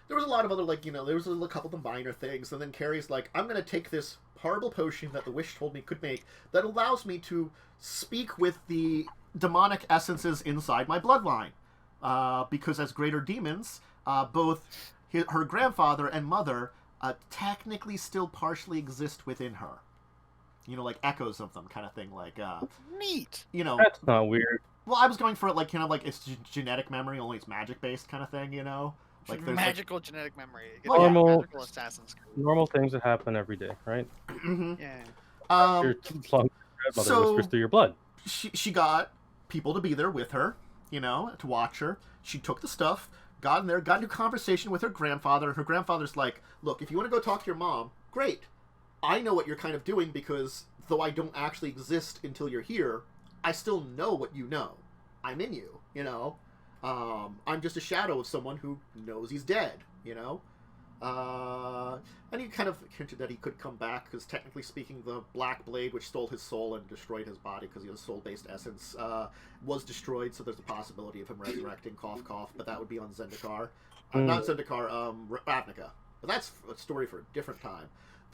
there was a lot of other, like, there was a couple of minor things, and then Carrie's like, I'm going to take this horrible potion that the Wish told me could make that allows me to speak with the demonic essences inside my bloodline. Because as greater demons, both her grandfather and mother technically still partially exist within her. Like echoes of them kind of thing, like, Neat. That's not weird. Well, I was going for it like it's genetic memory, only it's magic based kind of thing, Like there's Magical genetic memory. Get Oh, that yeah. Magical Assassin's Creed. Normal things that happen every day, right? Like, Yeah. Your long grandmother so- whispers through your blood. she got people to be there with her, to watch her. She took the stuff, got in there, got into conversation with her grandfather. Her grandfather's like, "Look, if you want to go talk to your mom, great. I know what you're kind of doing because though I don't actually exist until you're here, I still know what you know. I'm in you, I'm just a shadow of someone who knows he's dead, And he kind of hinted that he could come back because technically speaking, the Black Blade, which stole his soul and destroyed his body because he has a soul-based essence, was destroyed, so there's a possibility of him resurrecting, cough, cough, but that would be on Zendikar. Not Zendikar, Ravnica. But that's a story for a different time.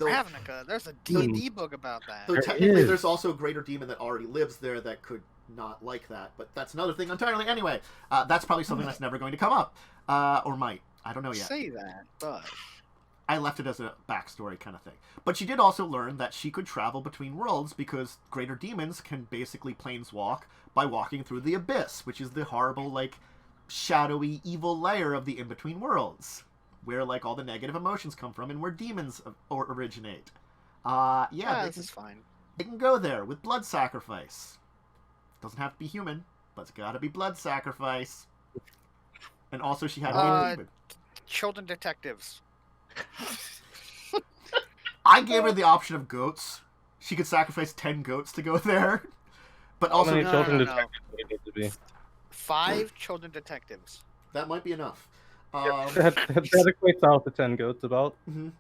Ravnica. There's a D&D book about that. Though technically, there's also a greater demon that already lives there that could not like that, but that's another thing entirely. Anyway, that's probably something that's never going to come up, or might. I don't know yet. Say that, but I left it as a backstory kind of thing. But she did also learn that she could travel between worlds because greater demons can basically planeswalk by walking through the abyss, which is the horrible, like, shadowy, evil layer of the in-between worlds, where, like, all the negative emotions come from and where demons originate. this is fine. They can go there with blood sacrifice. Doesn't have to be human, but it's gotta be blood sacrifice. And also she had a demon. Children detectives. I gave her the option of goats. She could sacrifice 10 goats to go there. But also... How many children no. detectives would it need to be? 5 children detectives. That might be enough. That equates out to 10 goats about. Mm-hmm.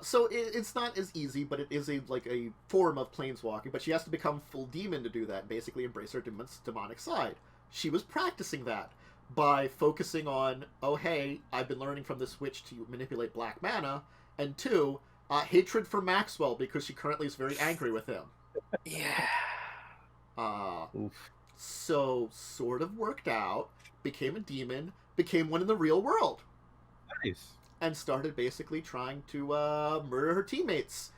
So it's not as easy, but it is a form of planeswalking. But she has to become full demon to do that, and basically embrace her demonic side. She was practicing that by focusing on, oh hey, I've been learning from this witch to manipulate black mana, and 2, hatred for Maxwell because she currently is very angry with him. Yeah. So sort of worked out, became a demon, became one in the real world. Nice. And started basically trying to murder her teammates.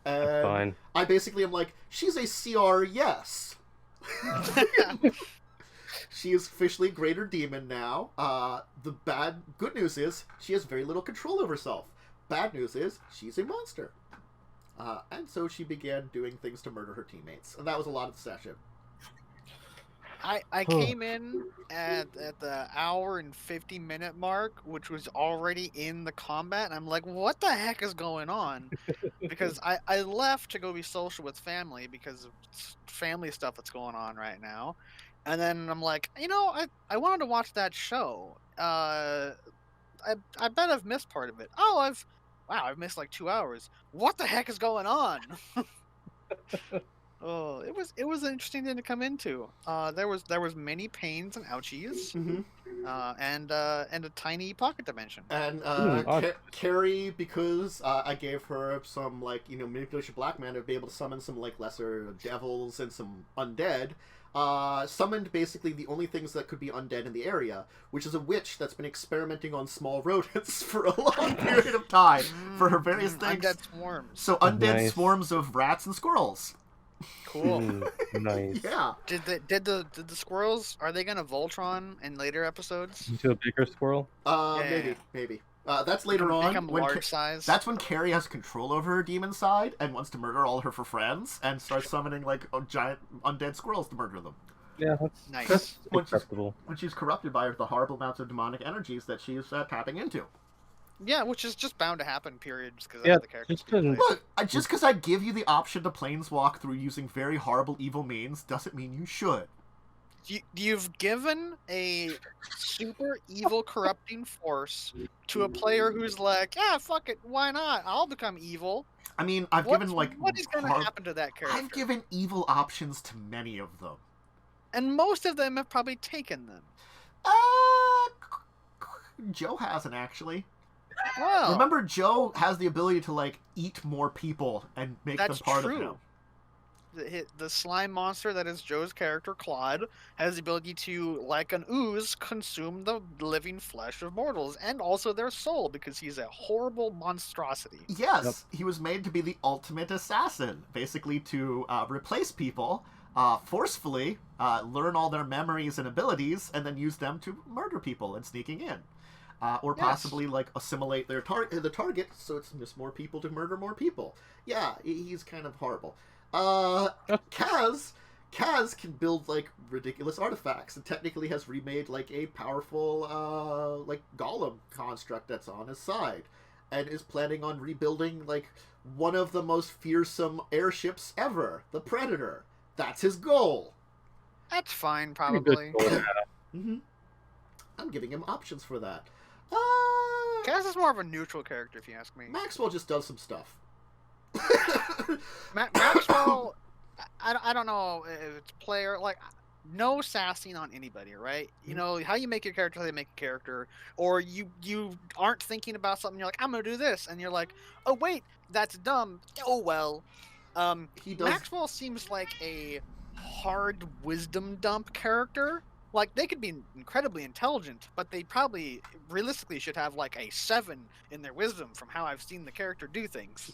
And Fine. I basically am like, she's a CR, yes. She is officially greater demon now. The good news is she has very little control over herself. Bad news is she's a monster. And so she began doing things to murder her teammates. And that was a lot of the session. I came in at the hour and 50-minute mark, which was already in the combat, and I'm like, what the heck is going on? Because I left to go be social with family because of family stuff that's going on right now. And then I'm like, I wanted to watch that show. I bet I've missed part of it. Oh, I've missed like 2 hours. What the heck is going on? Oh, it was an interesting thing to come into. There was many pains and ouchies, and a tiny pocket dimension. And Carrie, because I gave her some manipulation black mana to be able to summon some lesser devils and some undead. Summoned basically the only things that could be undead in the area, which is a witch that's been experimenting on small rodents for a long period of time for her various things. Undead swarms. So undead swarms of rats and squirrels. Cool. Nice. Yeah. Did the squirrels, are they gonna Voltron in later episodes? Into a bigger squirrel? Maybe. That's later on. Become large size. That's when Carrie has control over her demon side and wants to murder all her friends and starts summoning giant undead squirrels to murder them. Yeah, that's nice. That's acceptable. When she's corrupted by the horrible amounts of demonic energies that she's tapping into. Yeah, which is just bound to happen, period, just because of the characters. Look, just because I give you the option to planeswalk through using very horrible evil means doesn't mean you should. You've given a super evil corrupting force to a player who's like, yeah, fuck it, why not? I'll become evil. I mean, what is going to happen to that character? I've given evil options to many of them. And most of them have probably taken them. Joe hasn't, actually. Well, remember, Joe has the ability to eat more people and make them part of him. The slime monster that is Joe's character, Claude, has the ability to, like an ooze, consume the living flesh of mortals and also their soul because he's a horrible monstrosity. Yes, He was made to be the ultimate assassin, basically to replace people, forcefully learn all their memories and abilities, and then use them to murder people and sneaking in. Or possibly assimilate the target, so it's just more people to murder more people. Yeah, he's kind of horrible. Kaz can build ridiculous artifacts and technically has remade a powerful golem construct that's on his side, and is planning on rebuilding one of the most fearsome airships ever, the Predator. That's his goal. That's fine, probably. I'm giving him options for that. Kaz is more of a neutral character, if you ask me. Maxwell just does some stuff. Maxwell, I don't know if it's player no sassing on anybody, right? You know how you make your character, how you make a character, or you aren't thinking about something. You're like, I'm gonna do this, and you're like, oh wait, that's dumb. Oh well. He does. Maxwell seems like a hard wisdom dump character. Like, they could be incredibly intelligent, but they probably realistically should have like a 7 in their wisdom from how I've seen the character do things.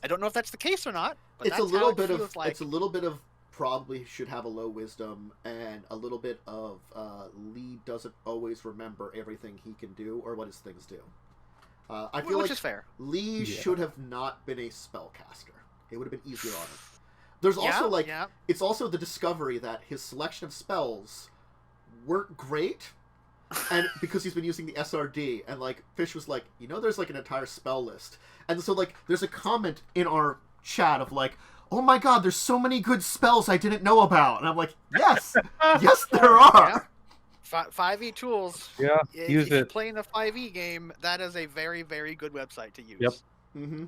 I don't know if that's the case or not, but It's that's a little how it bit feels of like. it's a little bit of probably should have a low wisdom, and a little bit of Lee doesn't always remember everything he can do or what his things do. I feel Which like is fair. Lee should have not been a spellcaster. It would have been easier on him. There's also it's also the discovery that his selection of spells weren't great, and because he's been using the SRD, and like Fish was like, there's like an entire spell list, and so like there's a comment in our chat of like, oh my god, there's so many good spells I didn't know about, and I'm like, yes, yes there are. 5e tools. Yeah, use if you're it. playing a 5e game, that is a very, very good website to use. Yep. Mm-hmm.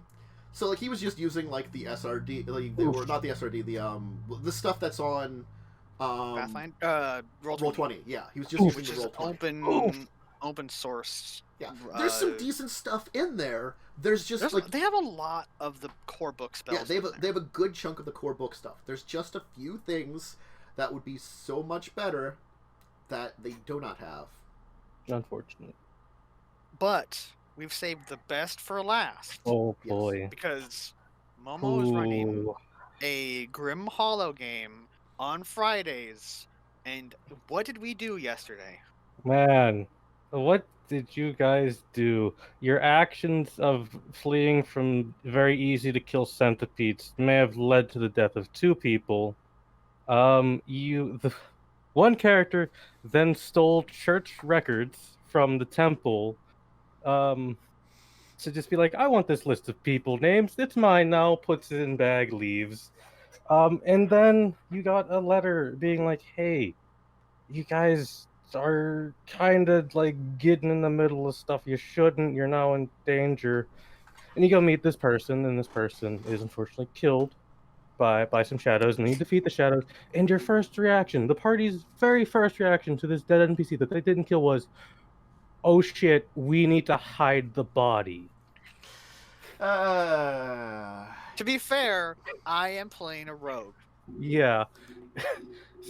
So like he was just using like the SRD, or not the SRD, the stuff that's on Pathfinder, Roll20. Yeah, he was just using the Roll20. Open source. Yeah, there's some decent stuff in there. There's just like they have a lot of the core book spells. Yeah, they have a good chunk of the core book stuff. There's just a few things that would be so much better that they do not have. Unfortunate. But we've saved the best for last. Oh boy. Because Momo is running a Grim Hollow game on Fridays. And what did we do yesterday? Man, what did you guys do? Your actions of fleeing from very easy to kill centipedes may have led to the death of 2 people. The one character then stole church records from the temple. To just be like, I want this list of people names. It's mine now. Puts it in bag, leaves. And then you got a letter being like, hey, you guys are kind of like getting in the middle of stuff you shouldn't. You're now in danger. And you go meet this person, and this person is unfortunately killed by some shadows, and you defeat the shadows. And your first reaction, the party's very first reaction to this dead NPC that they didn't kill was, oh shit, we need to hide the body. To be fair, I am playing a rogue. Yeah.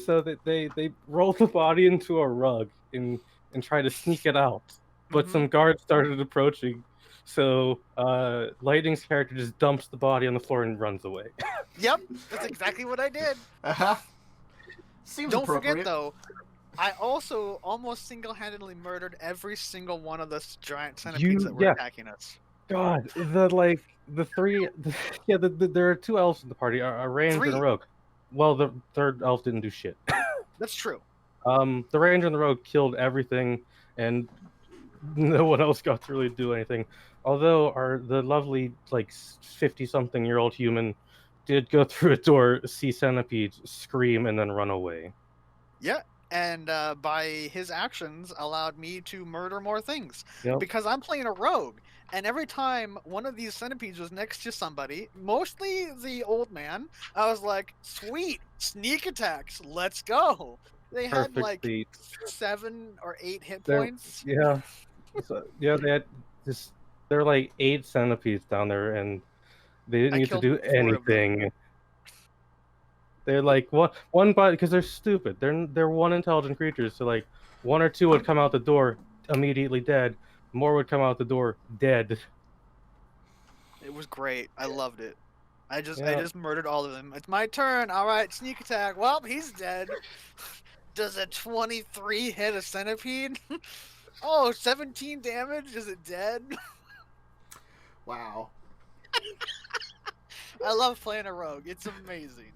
So that they roll the body into a rug and try to sneak it out. But some guards started approaching. So Lightning's character just dumps the body on the floor and runs away. Yep, that's exactly what I did. Seems Don't appropriate. forget though, I also almost single-handedly murdered every single one of the giant centipedes that were attacking us. God, there are 2 elves in the party, a ranger and a rogue. Well, the third elf didn't do shit. That's true. The ranger and the rogue killed everything, and no one else got to really do anything. Although the lovely 50-something-year-old human did go through a door, see centipedes, scream, and then run away. Yeah. And by his actions allowed me to murder more things. Yep. Because I'm playing a rogue. And every time one of these centipedes was next to somebody, mostly the old man, I was like, sweet, sneak attacks, let's go. They had Perfect 7 or 8 hit points. Yeah. They had this. There were 8 centipedes down there, and they didn't need to do anything. They're one body, because they're stupid. They're one intelligent creatures. So 1 or 2 would come out the door immediately dead. More would come out the door dead. It was great. I loved it. I just murdered all of them. It's my turn. All right, sneak attack. Well, he's dead. Does a 23 hit a centipede? Oh, 17 damage. Is it dead? Wow. I love playing a rogue. It's amazing.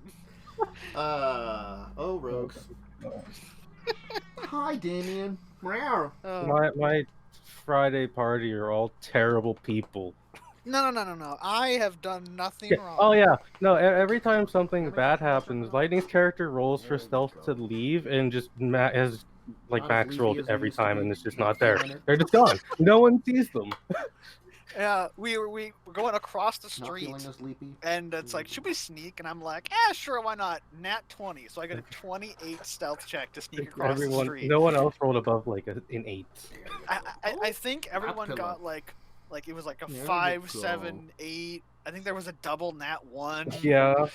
Rogues. Hi, Damien. Meow. My Friday party are all terrible people. No. I have done nothing wrong. Oh yeah, no. Every time something bad happens, Lightning's character rolls for stealth to leave and just has max rolled every time, and it's just not there. They're just gone. No one sees them. Yeah, we were going across the Not street, feeling as leapy. and it's like, should we sneak? And I'm like, sure, why not? Nat 20, so I got a 28 stealth check to sneak across the street. No one else rolled above like an 8. I think everyone pillow. got like it was like a There we 5, go. 7, 8. I think there was a double nat 1. Yeah.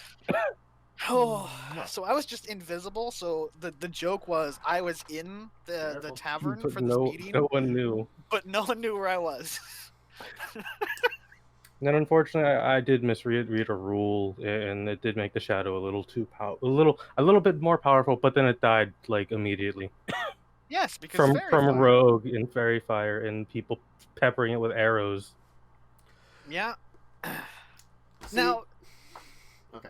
Oh, so I was just invisible. So the joke was I was in the Careful. tavern But for this meeting, no one knew. but no one knew where I was. And then unfortunately, I did misread a rule, and it did make the shadow a little too a little bit more powerful. But then it died like immediately Yes, because from fairy a fire. rogue in fairy fire and people peppering it with arrows. Yeah. See- Now, Okay.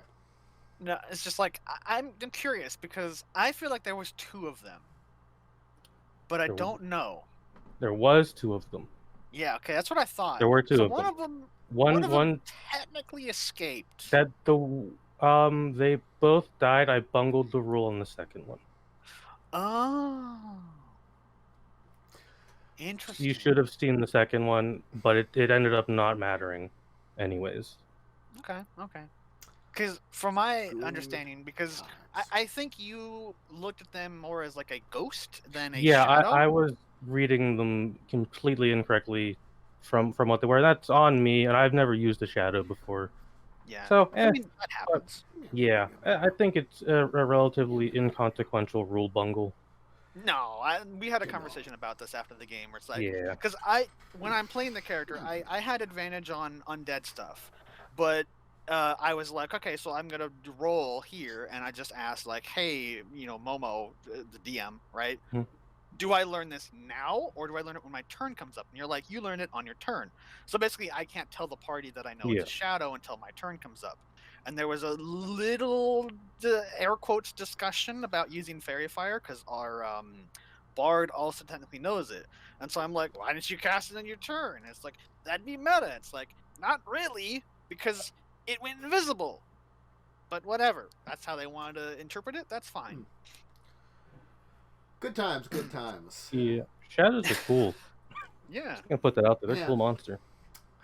no, it's just like I'm curious because I feel like there was 2 of them, but I There was- don't know. There was 2 of them. Yeah, okay, that's what I thought. There were 2 so of one them. of them, One technically escaped. that they both died. I bungled the rule on the second one. Oh, interesting. You should have seen the second one, but it ended up not mattering, anyways. Okay. Because from my Good understanding, because times. I think you looked at them more as like a ghost than a Yeah, shadow. I was reading them completely incorrectly from what they were. That's on me, and I've never used a shadow before. Yeah. So, I mean, that happens. yeah, I think it's a relatively inconsequential rule bungle. No, we had a conversation about this after the game, where it's like, Yeah. because when I'm playing the character, I had advantage on undead stuff, but I was like, okay, so I'm gonna roll here, and I just asked like, hey, Momo, the DM, right? Hmm. Do I learn this now, or do I learn it when my turn comes up? And you're like, you learn it on your turn. So basically, I can't tell the party that I know Yeah. it's a shadow until my turn comes up. And there was a little air quotes discussion about using fairy fire because our bard also technically knows it. And so I'm like, why didn't you cast it on your turn? And it's like, that'd be meta. It's like, not really, because it went invisible. But whatever. That's how they wanted to interpret it. That's fine. Good times, good times. Yeah, shadows are cool. Yeah. I'm gonna put that out there. They're Yeah. a cool monster.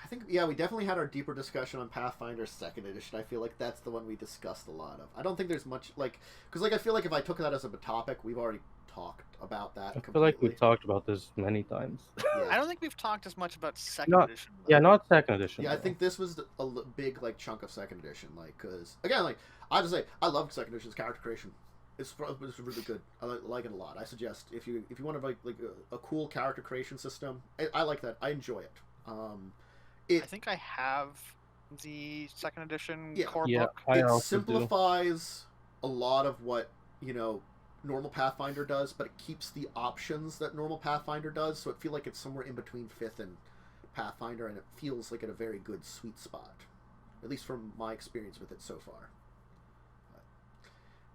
I think, yeah, we definitely had our deeper discussion on Pathfinder 2nd Edition. I feel like that's the one we discussed a lot of. I don't think there's much, because, I feel like if I took that as a topic, we've already talked about that I completely. feel like we've talked about this many times. I Yeah, don't think we've talked as much about second Not- edition. though. Yeah, not second edition. yeah, I though. think this was a big, chunk of 2nd Edition, because, again, I have to say, I loved 2nd Edition's character creation. It's really good. I like it a lot. I suggest, if you want to, a cool character creation system, I like that. I enjoy it. I think I have the second edition Yeah. core Yeah, book. I It also do. simplifies a lot of what normal Pathfinder does, but it keeps the options that normal Pathfinder does, so it feels like it's somewhere in between 5th and Pathfinder, and it feels like at a very good sweet spot, at least from my experience with it so far. But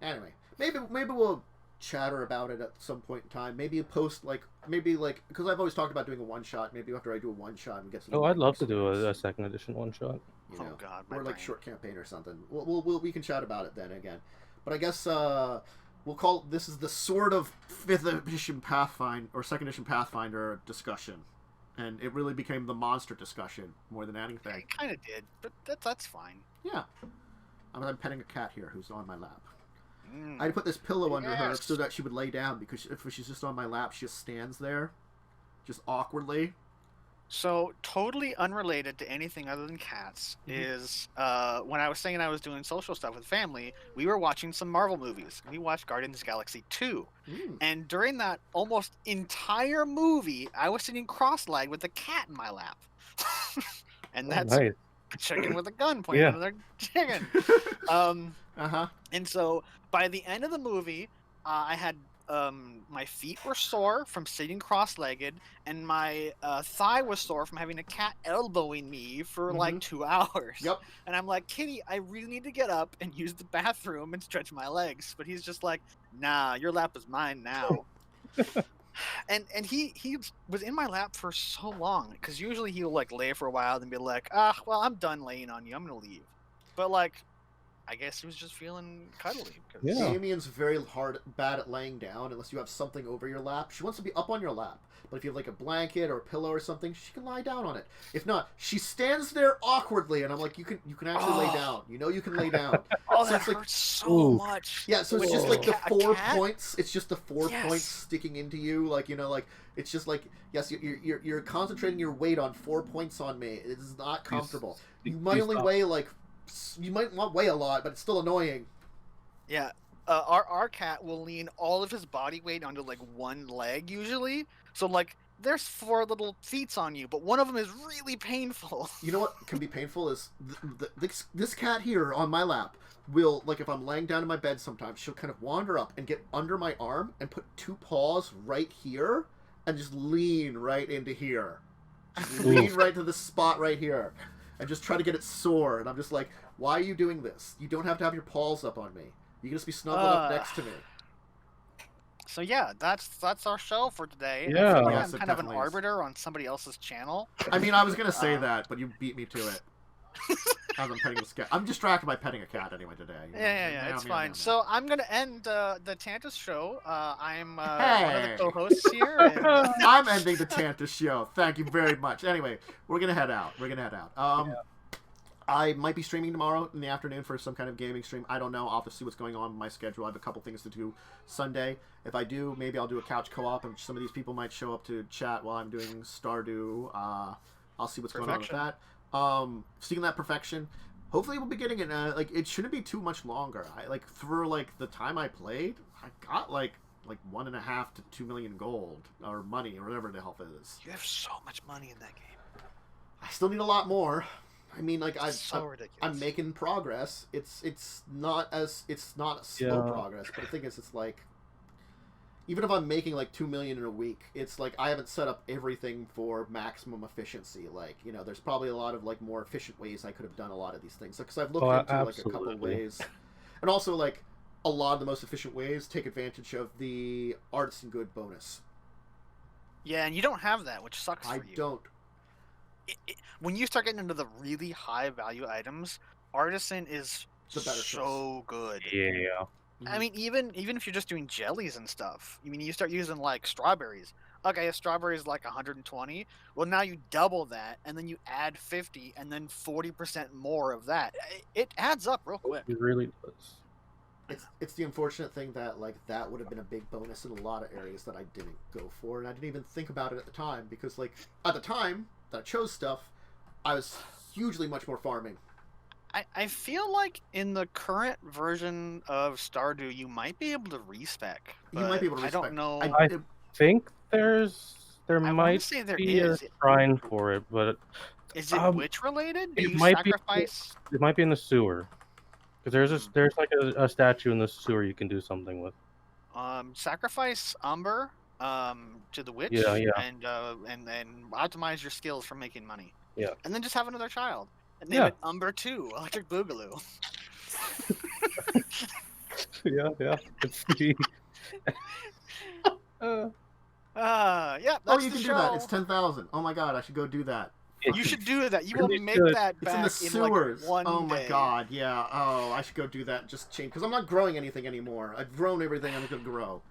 anyway, maybe we'll chatter about it at some point in time. Maybe a post because I've always talked about doing a one shot. Maybe after I do a one shot and get some. Oh, I'd love to do a second edition one shot. You know, Oh God, my or brain. short campaign or something. We can chat about it then again. But I guess we'll call this is the sort of 5th edition Pathfinder or 2nd edition Pathfinder discussion, and it really became the monster discussion more than anything. It kind of did, but that's fine. Yeah, I'm petting a cat here who's on my lap. Mm. I put this pillow under her Yes. so that she would lay down, because if she's just on my lap, she just stands there, just awkwardly. So totally unrelated to anything other than cats is when I was saying I was doing social stuff with family, we were watching some Marvel movies. We watched Guardians of the Galaxy 2. And during that almost entire movie, I was sitting cross-legged with a cat in my lap. And that's Nice. a chicken with a gun pointing Yeah. at another chicken. And so by the end of the movie, I had my feet were sore from sitting cross-legged, and my thigh was sore from having a cat elbowing me for like 2 hours. Yep. And I'm like, Kitty, I really need to get up and use the bathroom and stretch my legs. But he's just like, nah, your lap is mine now. And he was in my lap for so long, because usually he'll lay for a while and be like, well, I'm done laying on you, I'm gonna leave. But I guess he was just feeling cuddly. Yeah. Damien's very bad at laying down unless you have something over your lap. She wants to be up on your lap. But if you have like a blanket or a pillow or something, she can lie down on it. If not, she stands there awkwardly, and I'm like, you can actually lay down. You know you can lay down. Oh, So that it's like- hurts so much. Yeah, so it's When just there's like a the cat- 4 cat? points. It's just the 4 Yes. points sticking into you, like like it's just like yes, you're concentrating your weight on 4 points on me. It is not comfortable. You might only weigh you might not weigh a lot, but it's still annoying. Yeah. Our cat will lean all of his body weight onto like one leg usually. So like there's 4 little feet on you, but one of them is really painful. You know what can be painful is this cat here on my lap will, like, if I'm laying down in my bed sometimes, she'll kind of wander up and get under my arm and put 2 paws right here and just lean right into here. Just lean right to the spot right here and just try to get it sore. And I'm just like, why are you doing this? You don't have to have your paws up on me. You can just be snuggled up next to me. So yeah, that's our show for today. Yeah. I feel like Yes, I'm it kind of an definitely is. arbiter on somebody else's channel. I mean, I was going to say that, but you beat me to it. As I'm petting this cat. I'm distracted by petting a cat anyway today. Yeah, it's fine. So I'm gonna end the Tantus show. I'm one of Hey. the co-hosts here. And... I'm ending the Tantus show. Thank you very much. Anyway, we're gonna head out. I might be streaming tomorrow in the afternoon for some kind of gaming stream. I don't know. I'll have to see what's going on with my schedule. I have a couple things to do Sunday. If I do, maybe I'll do a couch co-op, and some of these people might show up to chat while I'm doing Stardew. I'll see what's going on with that. Seeing that perfection. Hopefully, we'll be getting it. Like, it shouldn't be too much longer. Through the time I played, I got like 1.5 to 2 million gold or money or whatever the hell it is. You have so much money in that game. I still need a lot more. I mean, So ridiculous. I'm making progress. It's not slow progress, but the thing is, it's like, even if I'm making like 2 million in a week, it's like I haven't set up everything for maximum efficiency. Like, there's probably a lot of like more efficient ways I could have done a lot of these things. Because I've looked into like a couple of ways, and also like a lot of the most efficient ways take advantage of the artisan good bonus. Yeah, and you don't have that, which sucks for I you. don't. When you start getting into the really high value items, artisan is The better so good. Yeah. I mean, even if you're just doing jellies and stuff, I mean, you start using like strawberries. Okay, a strawberry is like 120. Well, now you double that, and then you add 50, and then 40% more of that. It adds up real quick. It really does. It's the unfortunate thing that like that would have been a big bonus in a lot of areas that I didn't go for, and I didn't even think about it at the time because like at the time that I chose stuff, I was hugely much more farming. I feel like in the current version of Stardew, you might be able to respec. You might be able to I don't respec. know. I think there I might say there be is. a shrine for it, but Is it witch related? Do it you might be- sacrifice? it might be in the sewer. Because there's like a statue in the sewer you can do something with. Sacrifice Umber to the witch. Yeah. And then optimize your skills for making money. Yeah. And then just have another child. And name it Umber 2, Electric Boogaloo. yeah. It's the... Yeah, that's Oh, you the can show. do that. It's 10,000. Oh my god, I should go do that. You should do that. You will Really make should. that It's in back the in sewers. like one Oh my day. god, yeah. Oh, I should go do that. Just change because I'm not growing anything anymore. I've grown everything I'm gonna grow.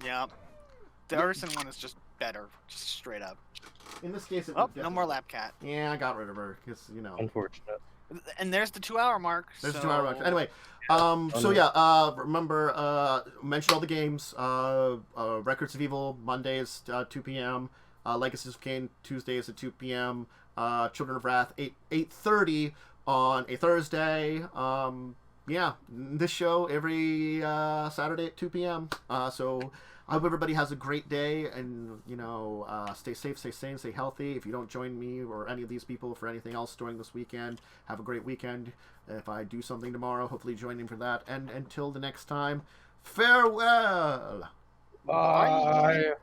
Yeah. The artisan one is just better, just straight up. In this case, it Oh, would no more definitely- lap cat. Yeah, I got rid of her because Unfortunate. And there's the 2-hour mark. There's so... a 2 hour mark. Anyway, so yeah, remember, mention all the games. Records of Evil, Mondays, 2 p.m. Legacies of Kain, Tuesdays at 2 p.m. Children of Wrath, 8:30 on a Thursday. Yeah, this show every Saturday at 2 p.m. So I hope everybody has a great day, and stay safe, stay sane, stay healthy. If you don't join me or any of these people for anything else during this weekend, have a great weekend. If I do something tomorrow, hopefully join me for that. And until the next time, farewell. Bye.